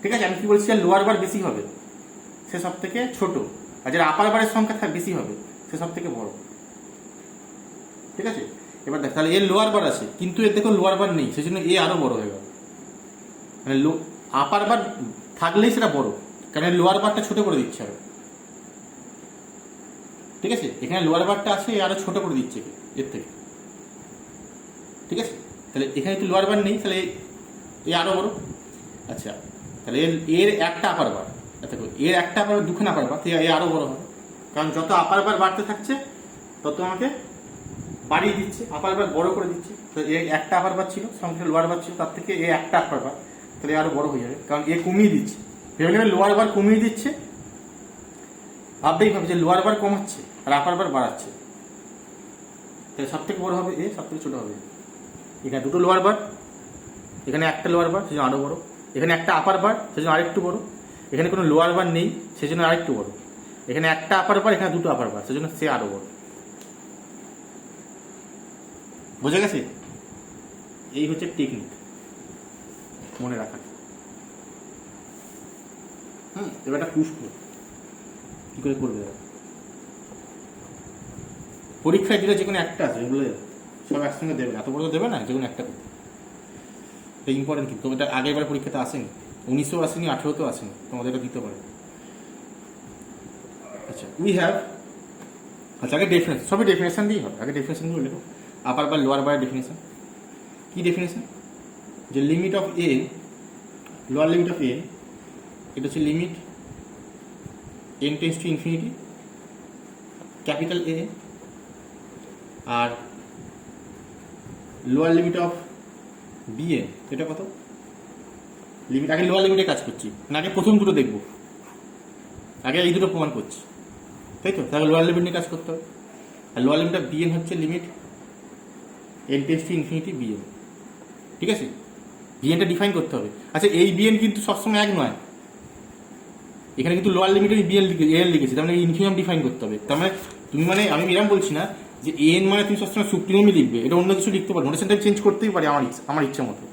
Speaker 1: ঠিক আছে। আমি কি বলছি, লোয়ার বার বেশি হবে সে সব থেকে ছোট, আর যার আপার বারের সংখ্যা বেশি হবে সে সব থেকে বড়, ঠিক আছে। এবার দেখ, তাহলে এর লোয়ার বার আছে কিন্তু এর দেখো লোয়ার বার নেই, সেই জন্য এ আরো বড় হয়ে গেল। মানে আপার বার থাকলেই সেটা বড়, কারণ লোয়ার বারটা ছোট করে দিচ্ছে আরো, ঠিক আছে। এখানে লোয়ার বারটা আছে, আরো ছোট করে দিচ্ছে এর থেকে, ঠিক আছে। তাহলে এখানে তো লোয়ার বার নেই, তাহলে এ আরো বড়। আচ্ছা, তাহলে এর একটা আপার বার, দেখো এর একটা আপার বার দুখানা আপার বার, তাহলে এ আরো বড় হবে, কারণ যত আপার বার বাড়তে থাকছে তত আমাকে বাড়িয়ে দিচ্ছে, আপার বার বড় করে দিচ্ছে। তো এ একটা আপার বার ছিল, সঙ্গে লোয়ার বার ছিল, তার থেকে এ একটা আপার বার, তাহলে আরো বড় হয়ে যাবে, কারণ এ কমিয়ে দিচ্ছে। ভেবে নেবে লোয়ার বার কমিয়ে দিচ্ছে, ভাবতেই ভাবে যে লোয়ার বার কমাচ্ছে আর আপার বার বাড়াচ্ছে, তাহলে সব থেকে বড় হবে এ, সব থেকে ছোট হবে। এখানে দুটো লোয়ার বার, এখানে একটা লোয়ার বার, সেজন্য আরো বড়। এখানে একটা আপার বার, সেজন্য আরেকটু বড়। এখানে কোনো লোয়ার বার নেই, সেজন্য আরেকটু বড়। এখানে একটা আপার বার, এখানে দুটো আপার বার, সেজন্য সে আরো বড়। বোঝা গেছে? এই হচ্ছে টেকনিক মনে রাখার। এবার একটা প্রুফ কি করে করবে, পরীক্ষায় দিলে যে কোনো একটা আছে, এগুলো সব একসঙ্গে দেবে না, এত বড় দেবে না, যে কোনো একটা করতে, এটা ইম্পর্টেন্ট। কিন্তু এটা আগেরবার পরীক্ষাতে আসেনি, 1900 আসেনি, 1800 আসেনি, তোমাদের এটা দিতে পারে। আচ্ছা, উই হ্যাভ, আচ্ছা আগে ডেফিনেশন, সবই ডেফিনেশন দিয়েই হবে, আগে ডেফিনেশনগুলো লেখো। আপার বা লোয়ার বারের ডেফিনেশন কি? ডেফিনেশন যে limit of A, lower limit of A, এটা হচ্ছে limit n tends to infinity capital A, আর লোয়ার লিমিট অফ bn এটা কত? লিমিট, আগে লোয়ার লিমিটে কাজ করছি না, আগে প্রথম দুটো দেখবো, আগে এই দুটো প্রমাণ করছি, তাই তো? তাহলে লোয়ার লিমিট নিয়ে কাজ করতে হবে। আর লোয়ার লিমিট অফ bn হচ্ছে limit n tends to infinity bn, ঠিক আছে। bnটা ডিফাইন করতে হবে। আচ্ছা, এই bn কিন্তু সবসময় এক নয়, এখানে কিন্তু লোয়ার লিমিটে bn লিখেছি, তার মানে ইনফিনিমাম ডিফাইন করতে হবে। তার মানে তুমি, মানে আমি এরকম বলছি না যে n মানে তুমি সবসময় সুপ্রিমই লিখবে, এটা অন্য কিছু লিখতে পারো, নোটেশনটা চেঞ্জ করতেই পারি আমার ইচ্ছা মতো।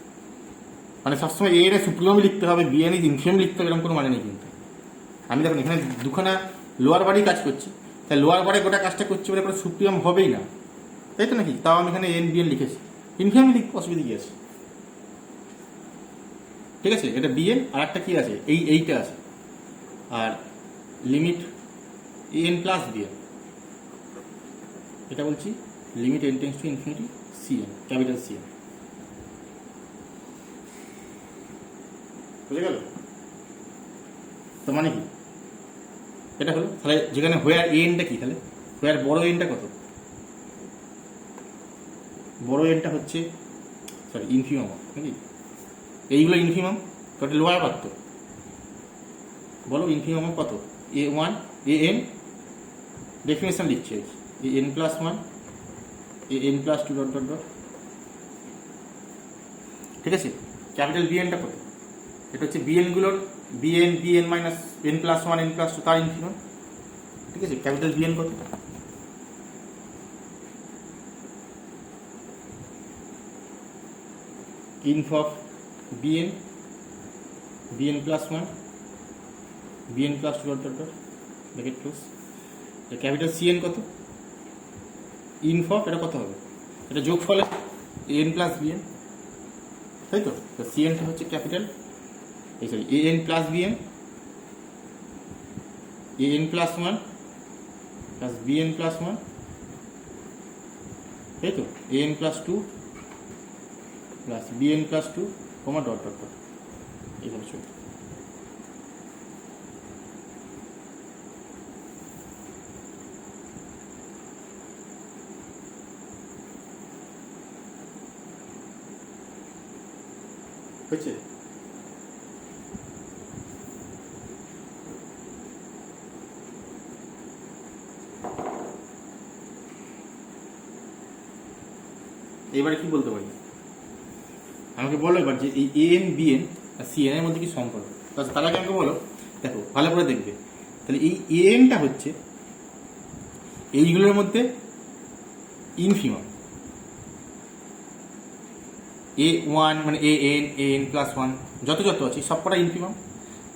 Speaker 1: মানে সবসময় এ এর সুপ্রিমই লিখতে হবে, bn ইজ ইনফিনিমাম লিখতে হবে, এরকম কোনো মানে নেই। কিন্তু আমি দেখুন এখানে দুখানা লোয়ার বারেই কাজ করছি, তাই লোয়ার বারে গোটা কাজটা করছি বলে কোনো সুপ্রিমাম হবেই না, তাই তো নাকি? তাও আমি এখানে n bn লিখেছি, ইনফিনিমাম লিখবো, অসুবিধা কি আছে, ঠিক আছে। এটা bn, আর একটা কি আছে, এইটা আছে, আর লিমিট n প্লাস bn, এটা বলছি limit n tends to infinity cn, capital cn। বুঝে গেল তো? মানে কি এটা হলো, তাহলে যেখানে হোয়ার এনটা কি, তাহলে হোয়ার বড় এনটা কত? বড় এনটা হচ্ছে, সরি, ইনফিমাম নাকি? এইগুলো ইনফিমাম, তো এটা লোয়ার বার তো, বলো ইনফিমাম কত? a1 an, ডেফিনেশন লিখছি an plus 1 an plus 2 dot dot dot, ঠিক আছে। ক্যাপিটাল bnটা কত? এটা হচ্ছে bn গুলোর bn minus n plus 1 n plus 2 তার ইনফিমাম, ঠিক আছে। ক্যাপিটাল bn কত? Inf of bn plus 1 bn plus 2 dot dot dot, bracket close. Capital cn কত? ইনফ অফ, এটা কত হবে? এটা যোগফলে an প্লাস bn, তাই তো? cnটা হচ্ছে ক্যাপিটাল, এই sorry an plus bn, an plus 1 plus bn plus 1, তাই তো? an plus 2 plus bn plus 2, comma dot dot dot, এইভাবে চলবে। হয়েছে? এবারে কি বলতে পারি, আমাকে বলো এবার যে এই an bn আর cn এর মধ্যে কি সম্পর্ক? তার আগে আমাকে বলো, দেখো ভালো করে দেখবে, তাহলে এই এএনটা হচ্ছে এইগুলোর মধ্যে ইনফিমাম। A1 মানে an প্লাস 1 যত যত আছে সব কটা ইনফিমাম।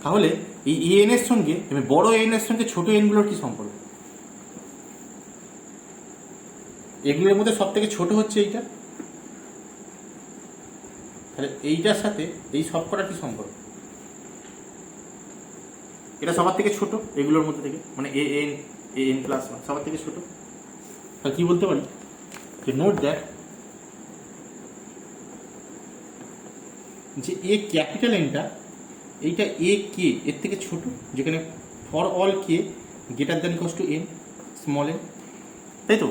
Speaker 1: তাহলে এই এন এর সঙ্গে বড় এন এর সঙ্গে ছোট এনগুলোর কি সম্পর্ক? এগুলোর মধ্যে সব থেকে ছোট হচ্ছে এইটা, তাহলে এইটার সাথে এই সব কটা কি সম্পর্ক? এটা সবার থেকে ছোট এগুলোর মধ্যে থেকে, মানে an প্লাস 1 সবার থেকে ছোট। তাহলে কি বলতে পারি যে নোট দ্যাট যে এ ক্যাপিটাল এনটা এইটা এ কে এর থেকে ছোট, যেখানে for all k greater than equals to N small N, তাই তো?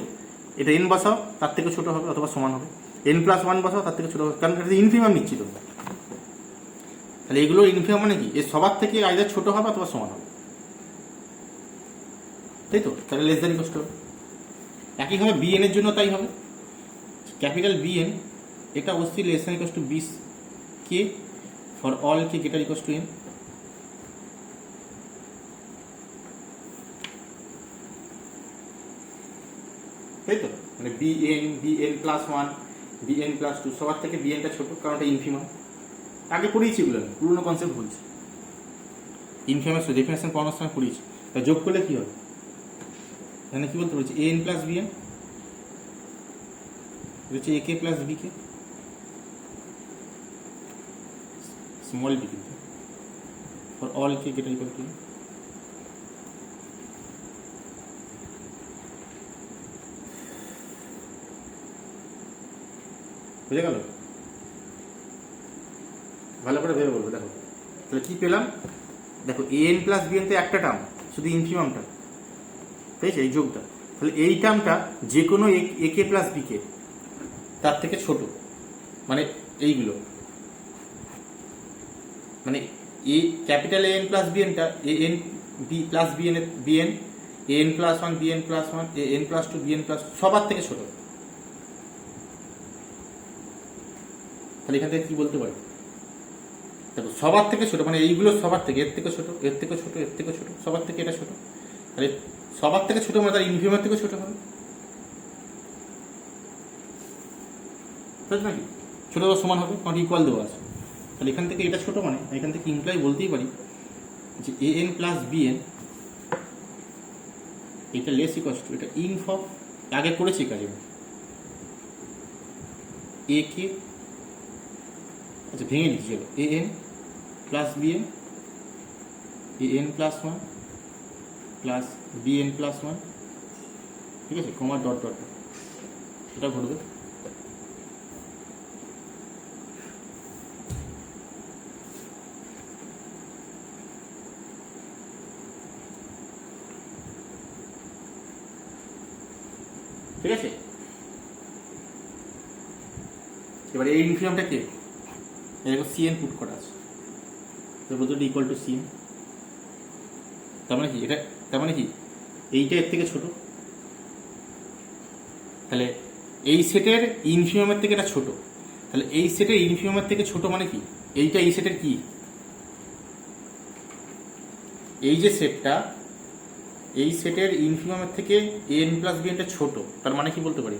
Speaker 1: এটা এন বসাও তার থেকে ছোট হবে অথবা সমান হবে, এন প্লাস 1 বসাও তার থেকে ছোট হবে, কারণ এটা ইনফিমাম নিচ্ছি তো। তাহলে এগুলো ইনফিমাম মানে কি এর সবার থেকে আইদার ছোট হবে অথবা সমান হবে, তাই তো? তাহলে লেস দ্যান ইকুয়ালস টু হবে। একইভাবে বিএন এর জন্য তাই হবে, ক্যাপিটাল বিএন এটা অবশ্যই less than equals to b k for all k greater equals to n. তাই তো? মানে বিএন প্লাস 1 বিএন প্লাস 2 সবার থেকে বিএনটা ছোট, কারণ এটা ইনফিমাম। আগে পড়িয়েছি এগুলো, পুরোনো কনসেপ্ট বলছি, ইনফিমাম ডেফিনেশন পড়ানোর সময় পড়িয়েছি। তা যোগ করলে কি হবে? এখানে কি বলতে বলছি, এন প্লাস বিএন হচ্ছে এ কে প্লাস বি কে, স্মল বি কিন্তু for all k greater equal two. বুঝে গেল? ভালো করে ভেবে বলবো। দেখো তাহলে কি পেলাম, দেখো এন প্লাস বিএন তো একটা টার্ম, শুধু ইনফিমামটা, তাই এই যোগটা। তাহলে এই টার্মটা যে কোনো এ কে প্লাস বি কে তার থেকে ছোট, মানে এইগুলো, মানে এ ক্যাপিটাল এন প্লাস বিএনটা N B plus B N B N N plus 1 BN plus 1 N plus 2 B N plus সবার থেকে ছোট। তাহলে এখান থেকে কি বলতে পারি, দেখো সবার থেকে ছোট মানে এইগুলো সবার থেকে, এর থেকে ছোট এর থেকে ছোট এর থেকে ছোট সবার থেকে এটা ছোট। তাহলে সবার থেকে ছোট মানে তার ইনফিমার থেকে ছোট হবে, তাই নাকি? ছোট বা সমান হবে, কারণ ইকুয়াল দেওয়া আছে। তাহলে এখান থেকে এটা ছোট, মানে এখান থেকে ইমপ্লাই বলতেই পারি যে এন প্লাস বিএন এটা লেস ইকুয়ালস টু, এটা ইনফ অফ আগে করেছি কাজে এ কে, আচ্ছা ভেঙে দিচ্ছি, চলো n plus b n N plus 1 plus b n plus 1, ঠিক আছে, কমা ডট ডট এটা ঘটবে। ঠিক আছে, এবার এই ইনফিমামটা কে, এরকম সিএন পুট করা আছে, বলতে ইকুয়াল টু সিএন। তার মানে কি এটা, তার মানে কি এইটা এর থেকে ছোট, তাহলে এই সেটের ইনফিমামের থেকে এটা ছোট। তাহলে এই সেটের ইনফিমামের থেকে ছোট মানে কি, এইটা এই সেটের কি, এই যে সেটটা এই সেটের ইনফিমামের থেকে এন প্লাস বিএনটা ছোট, তার মানে কি বলতে পারি,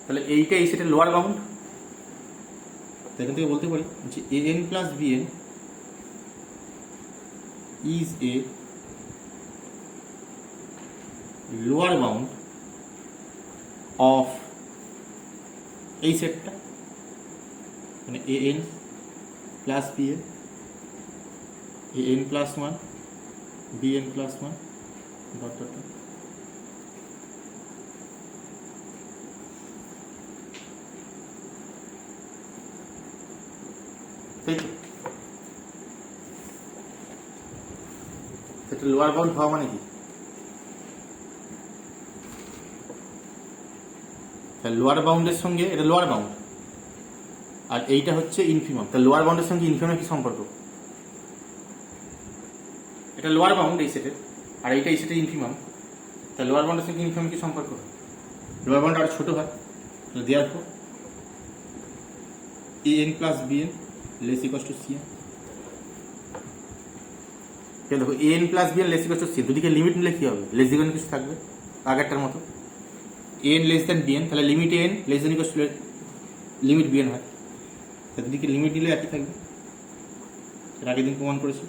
Speaker 1: তাহলে এইটা এই সেটের লোয়ার বাউন্ড। এখান থেকে বলতে পারি যে n plus b n is a lower bound of এই সেটটা, মানে n plus b n N plus 1 BN plus 1 dot dot. তাই তো? সেটা লোয়ার বাউন্ড হওয়া মানে কি, লোয়ার বাউন্ডের সঙ্গে এটা লোয়ার বাউন্ড আর এইটা হচ্ছে ইনফিমাম। তাহলে লোয়ার বাউন্ডের সঙ্গে ইনফিমামের কি সম্পর্ক, এটা লোয়ার বাউন্ড এই সেটের আর এইটা এই সেটের ইনফিমাম, তাহলে লোয়ার বাউন্ডের সঙ্গে ইনফিমাম কি সম্পর্ক, লোয়ার বাউন্ড আর ছোট হয়, তাহলে দেওয়ার পর N plus B N less equals to C N. দেখো N plus B N less equal to C, দুদিকে লিমিট নিলে কি হবে, লেস ইকুয়াল কিছু থাকবে আগেরটার মতো, এন লেস দেন বিএন, তাহলে limit N less than equal to limit B N হয়, দুদিকে লিমিট নিলে একই থাকবে, এর আগের দিন প্রমাণ করেছি।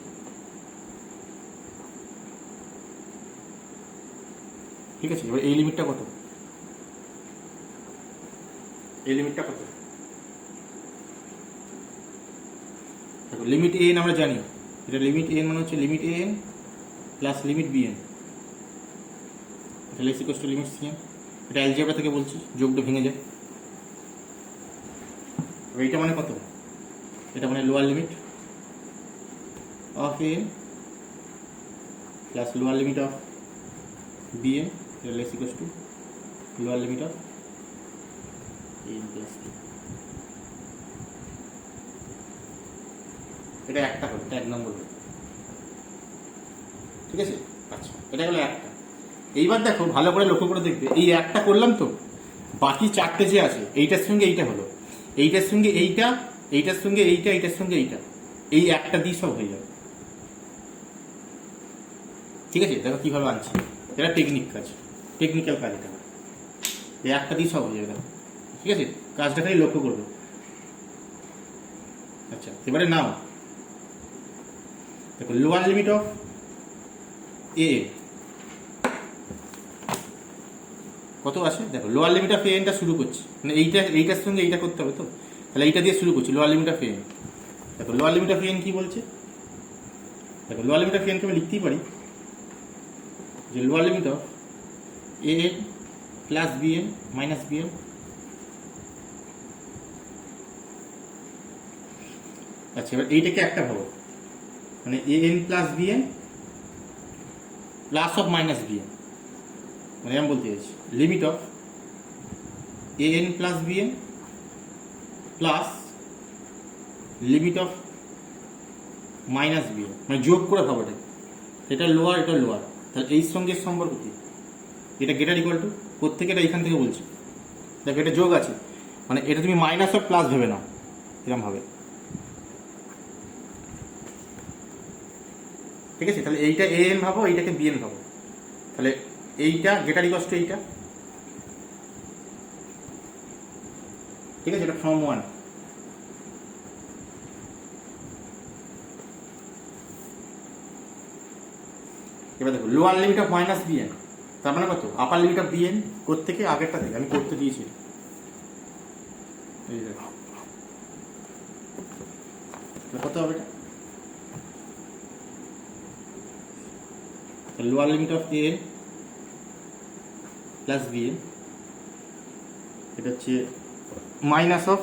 Speaker 1: ঠিক আছে, এবার এই লিমিটটা কত, এই লিমিটটা কত, দেখো লিমিট এন আমরা জানি, এটা লিমিট এন মানে হচ্ছে limit N plus limit B N, এটা less equal to limit C N, এটা অ্যালজেব্রা থেকে বলছি, যোগটা ভেঙে যায়। এইটা মানে কত, এটা মানে lower limit of N plus lower limit of BN, এটা less equal to lower limit of N plus B. এটা একটা হবে, এটা 1 নম্বর হবে। ঠিক আছে, আচ্ছা এটা হলো একটা। এইবার দেখো ভালো করে লক্ষ্য করে দেখবে, এই একটা করলাম তো, বাকি 4টে যে আছে এইটার সঙ্গে এইটা হলো, এইটার সঙ্গে এইটা, এইটার সঙ্গে এইটা, এইটার সঙ্গে এইটা, এই একটা দিয়ে সব হয়ে যাবে। ঠিক আছে, দেখো কিভাবে আনছি, এটা টেকনিক কাজ, টেকনিক্যাল কাজ, এটা এই একটা দিয়ে সব হয়ে যাবে। দেখো ঠিক আছে, কাজটা খালি লক্ষ্য করবে। আচ্ছা এবারে নাও দেখো লোয়ার লিমিট অফ এ কত আছে, দেখো লোয়ার লিমিট অফ এনটা শুরু করছি, মানে এইটার সঙ্গে এইটা করতে হবে তো, তাহলে এইটা দিয়ে শুরু করছি লোয়ার লিমিট অফ এন। দেখো লোয়ার লিমিট অফ এন কি বলছে, দেখো লোয়ার লিমিট অফ এনকে আমি লিখতেই পারি যে lower limit of A n plus B n minus B n. আচ্ছা এবার এইটাকে একটা ভাবো, মানে a n plus B N plus of minus B n, মানে আমি বলতে চাইছি limit of A n plus B N plus limit of minus B n, মানে যোগ করে ভাবো, এটা লোয়ার এটা লোয়ার, তাহলে এই সঙ্গে সম্পর্ক কি, এটা গ্রেটার ইকুয়াল টু, প্রত্যেকে এটা এখান থেকে বলছি, দেখো এটা যোগ আছে, মানে এটা তুমি মাইনাস অফ প্লাস ভেবে নাও, এরকম ভাবে। ঠিক আছে, তাহলে এইটা এ এন ভাবো, এইটাকে বি এন ভাবো, তাহলে এইটা গ্রেটার ইকুয়াল টু এইটা। ঠিক আছে, এটা ফর্ম 1। এবার দেখো lower limit of minus B n, তার মানে কত, upper limit of B n, কোত্থেকে আগেরটা থেকে আমি করতে দিয়েছি, এই দেখো কত হবে এটা, lower limit of A n plus B N, এটা হচ্ছে minus of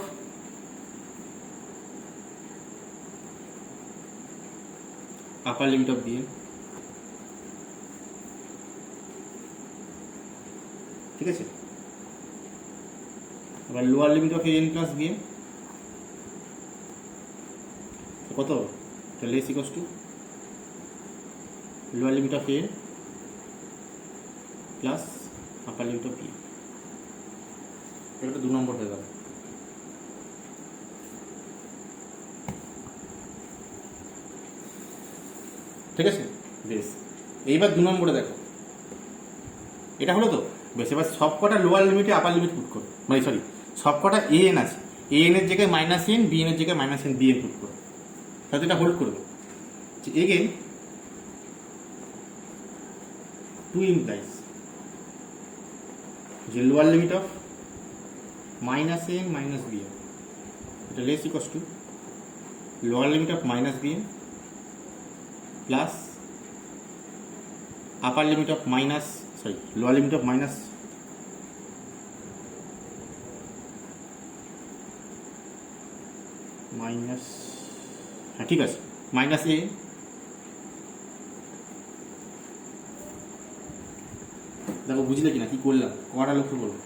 Speaker 1: upper limit of B N. ঠিক আছে, এবার lower limit of A n plus B n কত, এটা less equal to lower limit of A n plus upper limit of B N, এটা 2 নম্বর হয়ে গেল। ঠিক আছে, বেশ এইবার 2 নম্বরে দেখো, এটা হলো তো বেশ, এবার সব কটা লোয়ার লিমিটে আপার লিমিট পুট করো, মানে সরি সব কটা এ এন আছে, এ এন এর জায়গায় মাইনাস এন, বি এন এর জায়গায় minus N, B N put করো, তাহলে এটা হোল্ড করবে। এগেন 2 ইমপ্লাইজ যে lower limit of minus N minus B N, এটা less equal to lower limit of minus B N plus upper limit of minus, sorry lower limit of minus minus, হ্যাঁ ঠিক আছে, মাইনাস এ, দেখো বুঝলে কিনা কি করলাম, কটা লক্ষ্য করবো।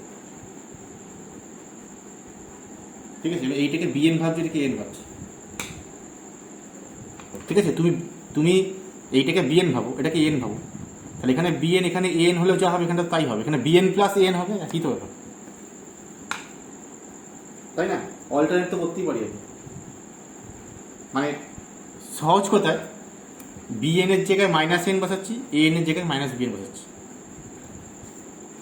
Speaker 1: ঠিক আছে, এইটাকে বি এন ভাবছো, এটাকে এন ভাবছো। ঠিক আছে, তুমি এইটাকে বি এন ভাবো, এটাকে এন ভাবো, তাহলে এখানে বি এন এখানে এন হলেও যা হবে এখানে তাই হবে, এখানে বি এন প্লাস এন হবে, একই তো ব্যাপার, তাই না? অল্টারনেট তো করতেই পারি আমি, মানে সহজ কথায় bn এর জায়গায় মাইনাস এন বসাচ্ছি, an এর জায়গায় মাইনাস bn বসাচ্ছি।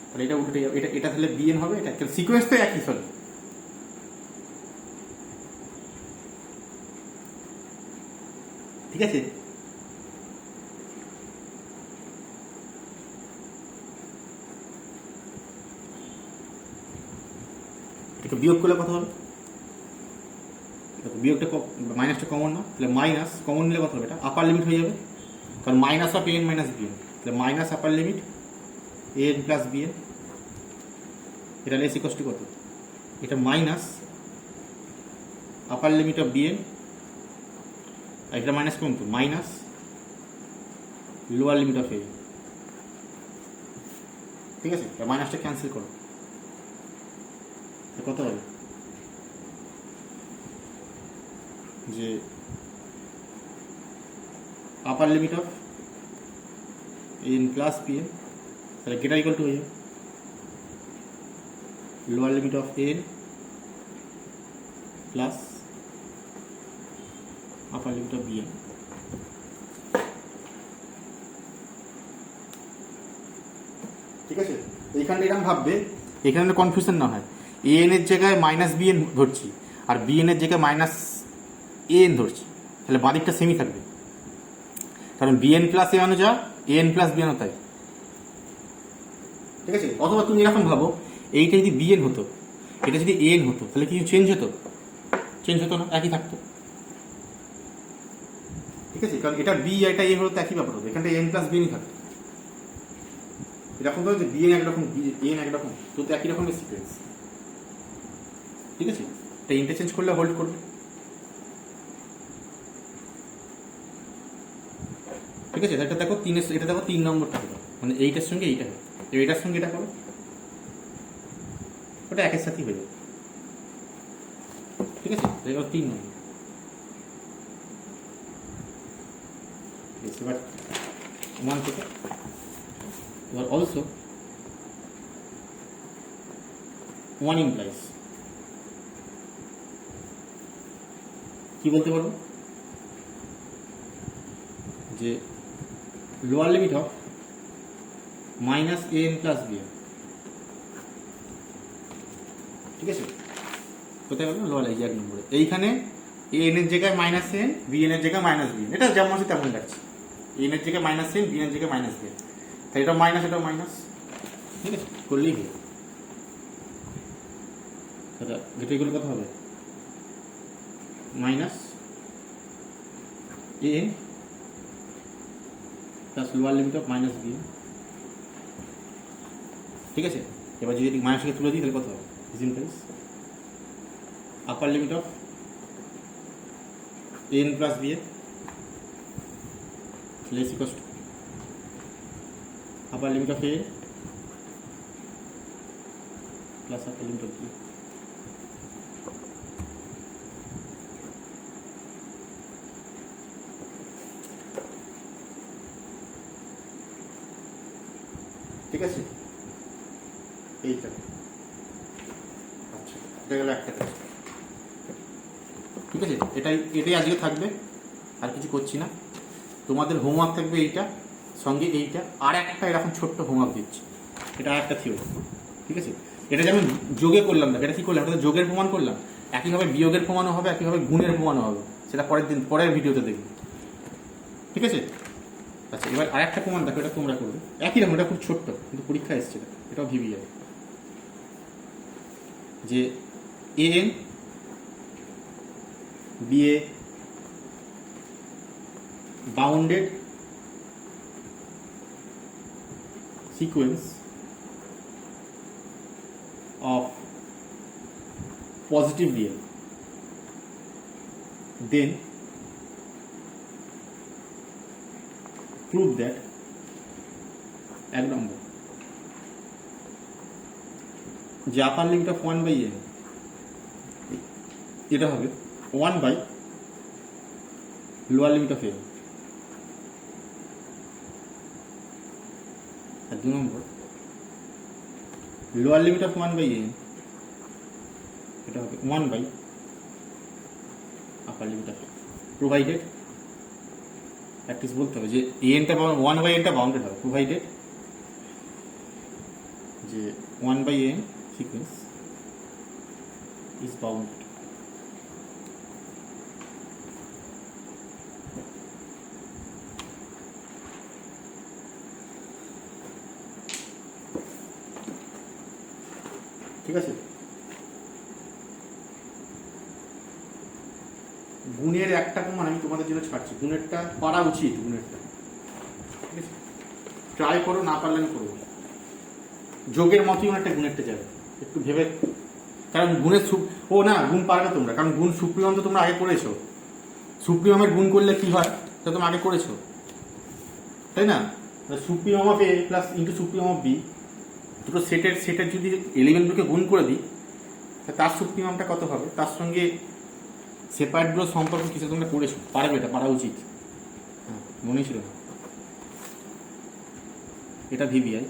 Speaker 1: তাহলে এটা উল্টে যাবে, এটা তাহলে bn হবে, এটা সিকোয়েন্স তো একই। সরি, ঠিক আছে। এটাকে বিয়োগ করলে কত হবে? বিয়োগটা মাইনাসটা কমন না, তাহলে মাইনাস কমন নিলে কত হবে? এটা আপার লিমিট হয়ে যাবে, কারণ minus of N minus B N, তাহলে minus upper limit N plus BN. এটা লেস ইকোয়াস টু কত? এটা minus upper limit of B N, আর এটা মাইনাস কোন তো minus lower limit of A. ঠিক আছে, মাইনাসটা ক্যান্সেল করো, কত হবে? যে upper limit of N plus B N, তাহলে গ্রেটার ইকুয়াল টু হয়ে যাবে lower limit of N plus upper limit of BN. ঠিক আছে, এইখানে এরকম ভাববে, এখানে কনফিউশন না হয়, এন এর জায়গায় মাইনাস বিএন ধরছি আর বিএন এর জায়গায় মাইনাস এন ধরছি, তাহলে বাদিকটা সেমই থাকবে, কারণ বিএন প্লাস এ যা এন প্লাস বিএন তাই। ঠিক আছে, অথবা তুমি এরকম ভাবো, এইটা যদি বিএন হতো, এটা যদি এন হতো, তাহলে কিছু চেঞ্জ হতো? চেঞ্জ হতো না, একই থাকতো। ঠিক আছে, কারণ এটা বি এটা এ হতো একই ব্যাপার হতো, এখানটা এন প্লাস বিএনই থাকতো। এরকম তো যে বিএন একরকম এন একরকম, তো একই রকমের সিকোয়েন্স। ঠিক আছে, এটা ইন্টারচেঞ্জ করলে হোল্ড করবে। ঠিক আছে, এটা দেখো এটা দেখো 3 নম্বরটা হলো, মানে এইটার সঙ্গে এইটা হবে, এইটার সঙ্গে এটা করো, ওটা একের সাথেই হয়ে যাবে। ঠিক আছে, এবার 3 নম্বর। এবার 1 থেকে এবার অলসো 1 ইমপ্লাইজ কি বলতে পারবো? যে lower limit of minus a n plus B N. ঠিক আছে, কোথায় বলবো? লোয়ার এই 1 নম্বরে, এইখানে এ এন এর জায়গায় মাইনাস এন, বি এন এর জায়গায় মাইনাস বি এন, এটা যেমন আছে তেমন রাখছি। এন এর জায়গায় মাইনাস এন, বি এন এর জায়গায় মাইনাস বি এন, তাই এটা মাইনাস, এটা মাইনাস। ঠিক আছে, করলেই হবে। যেটা এগুলো কত হবে? Minus a n plus lower limit of minus B N. ঠিক আছে, এবার যদি মাইনাসকে তুলে দিই তাহলে কত হবে? Simple upper limit of N plus B N less equals to upper limit of A plus upper limit of b. ঠিক আছে, এইটা আচ্ছা, এটা গেল একটা কাজ। ঠিক আছে, এটাই আজকে থাকবে, আর কিছু করছি না। তোমাদের হোমওয়ার্ক থাকবে এইটা, সঙ্গে এইটা, আর একটা এরকম ছোট্ট হোমওয়ার্ক দিচ্ছি, এটা আর একটা থিওরি। ঠিক আছে, এটা যেমন যোগে করলাম না, এটা কি করলাম? এটা যোগের প্রমাণ করলাম, একইভাবে বিয়োগের প্রমাণও হবে, একইভাবে গুণের প্রমাণও হবে, সেটা পরের ভিডিওতে দেখবে। ঠিক আছে, আচ্ছা, এবার আর একটা প্রমাণ দেখো, এটা তোমরা করবে একই রকম, এটা খুব ছোট্ট কিন্তু পরীক্ষা এসছে, এটাও ভিবি যাবে। যে a n be a bounded sequence of positive real, then prove that 1 নম্বর যে upper limit of 1 by n এটা হবে 1 by lower limit of n, আর 2 নম্বর lower limit of 1 by n এটা হবে 1 by upper limit of, provided at least বলতে হবে যে এনটা 1/n বাউন্ডেড হবে, প্রোভাইডেড যে 1/n সিকোয়েন্স ইজ বাউন্ডেড। ঠিক আছে, গুণের একটা প্রমাণ আমি তোমাদের জন্য ছাড়ছি, গুণেরটা পারা উচিত, গুণেরটা ঠিক আছে, ট্রাই করো, না পারলে আমি করবো। যোগের মতোই একটা গুণেরটা যাবে, একটু ভেবে, কারণ গুণের ও না, গুণ পারবে তোমরা, কারণ গুণ সুপ্রিমম তো তোমরা আগে করেছো, সুপ্রিমমের গুণ করলে কি হয় তা তোমরা আগে করেছো, তাই না? Supremum of A plus into supremum of B, দুটো সেটের যদি এলিমেন্টগুলোকে গুণ করে দিই তার সুপ্রিমমটা কত হবে, তার সঙ্গে সেপারেটগুলোর সম্পর্ক কিছু তোমরা করেছো, পারবে, এটা পারা উচিত। হ্যাঁ, মনে ছিল না এটা ভিভিআই,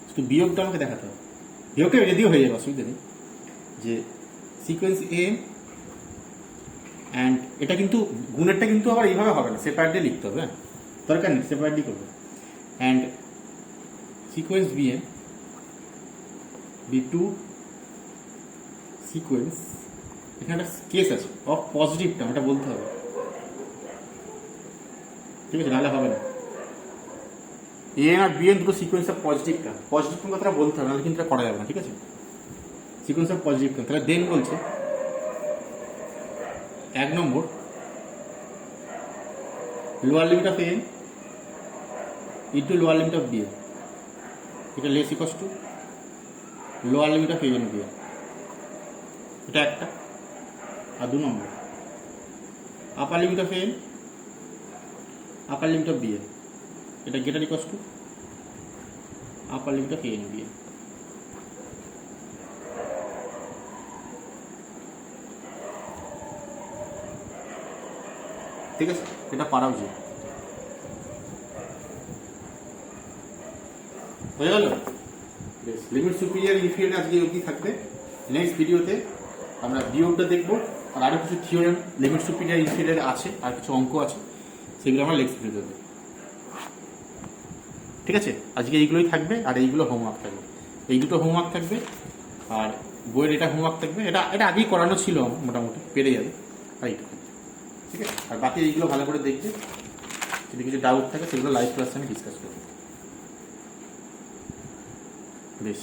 Speaker 1: শুধু বিয়োগটা আমাকে দেখাতে হবে, বিয়োগটা যদিও হয়ে যাবে, অসুবিধা নেই। যে সিকোয়েন্স এ অ্যান্ড এটা কিন্তু গুণেরটা কিন্তু আবার এইভাবে হবে না, সেপারেটলি লিখতে হবে, হ্যাঁ দরকার নেই, সেপারেটলি করবে। অ্যান্ড সিকোয়েন্স বি এ বি2 সিকোয়েন্স, এখানে একটা কেস আছে অফ পজিটিভ টার্ম, এটা বলতে হবে, ঠিক আছে, নাহলে হবে না। এ আর বি এন দুটো sequence of positive term, positive term কথাটা বলতে হবে, নাহলে কিন্তু এটা করা যাবে না, ঠিক আছে, সিকোয়েন্স অফ পজিটিভ টার্ম। তাহলে দেন বলছে 1 number lower limit of N into lower limit of B N, এটা less equals to lower limit of N B N, এটা একটা। আর 2 number upper limit of N upper limit of B N, এটা greater equals to upper limit of N B N. ঠিক আছে, এটা পারা উচিত, হয়ে গেল। বেশ, লিমিট সুপিরিয়র ইনফিরিয়র আজকে অবধি থাকবে। নেক্সট ভিডিওতে আমরা বিয়োগটা দেখবো, আর আরও কিছু থিওরেম লিমিট সুপিরিয়র ইনফিরিয়র আছে, আর কিছু অঙ্ক আছে, সেগুলো আমরা নেক্সট ভিডিওতে দেবো। ঠিক আছে, আজকে এইগুলোই থাকবে, আর এইগুলো হোমওয়ার্ক থাকবে, এই দুটো হোমওয়ার্ক থাকবে, আর বইয়ের এটা হোমওয়ার্ক থাকবে, এটা আগেই করানো ছিল, মোটামুটি পেরে যাবে, আর এইটা ঠিক আছে। আর বাকি এইগুলো ভালো করে দেখবে, যদি কিছু ডাউট থাকে সেগুলো লাইভ ক্লাসে আমি ডিসকাস করবো। বেশ।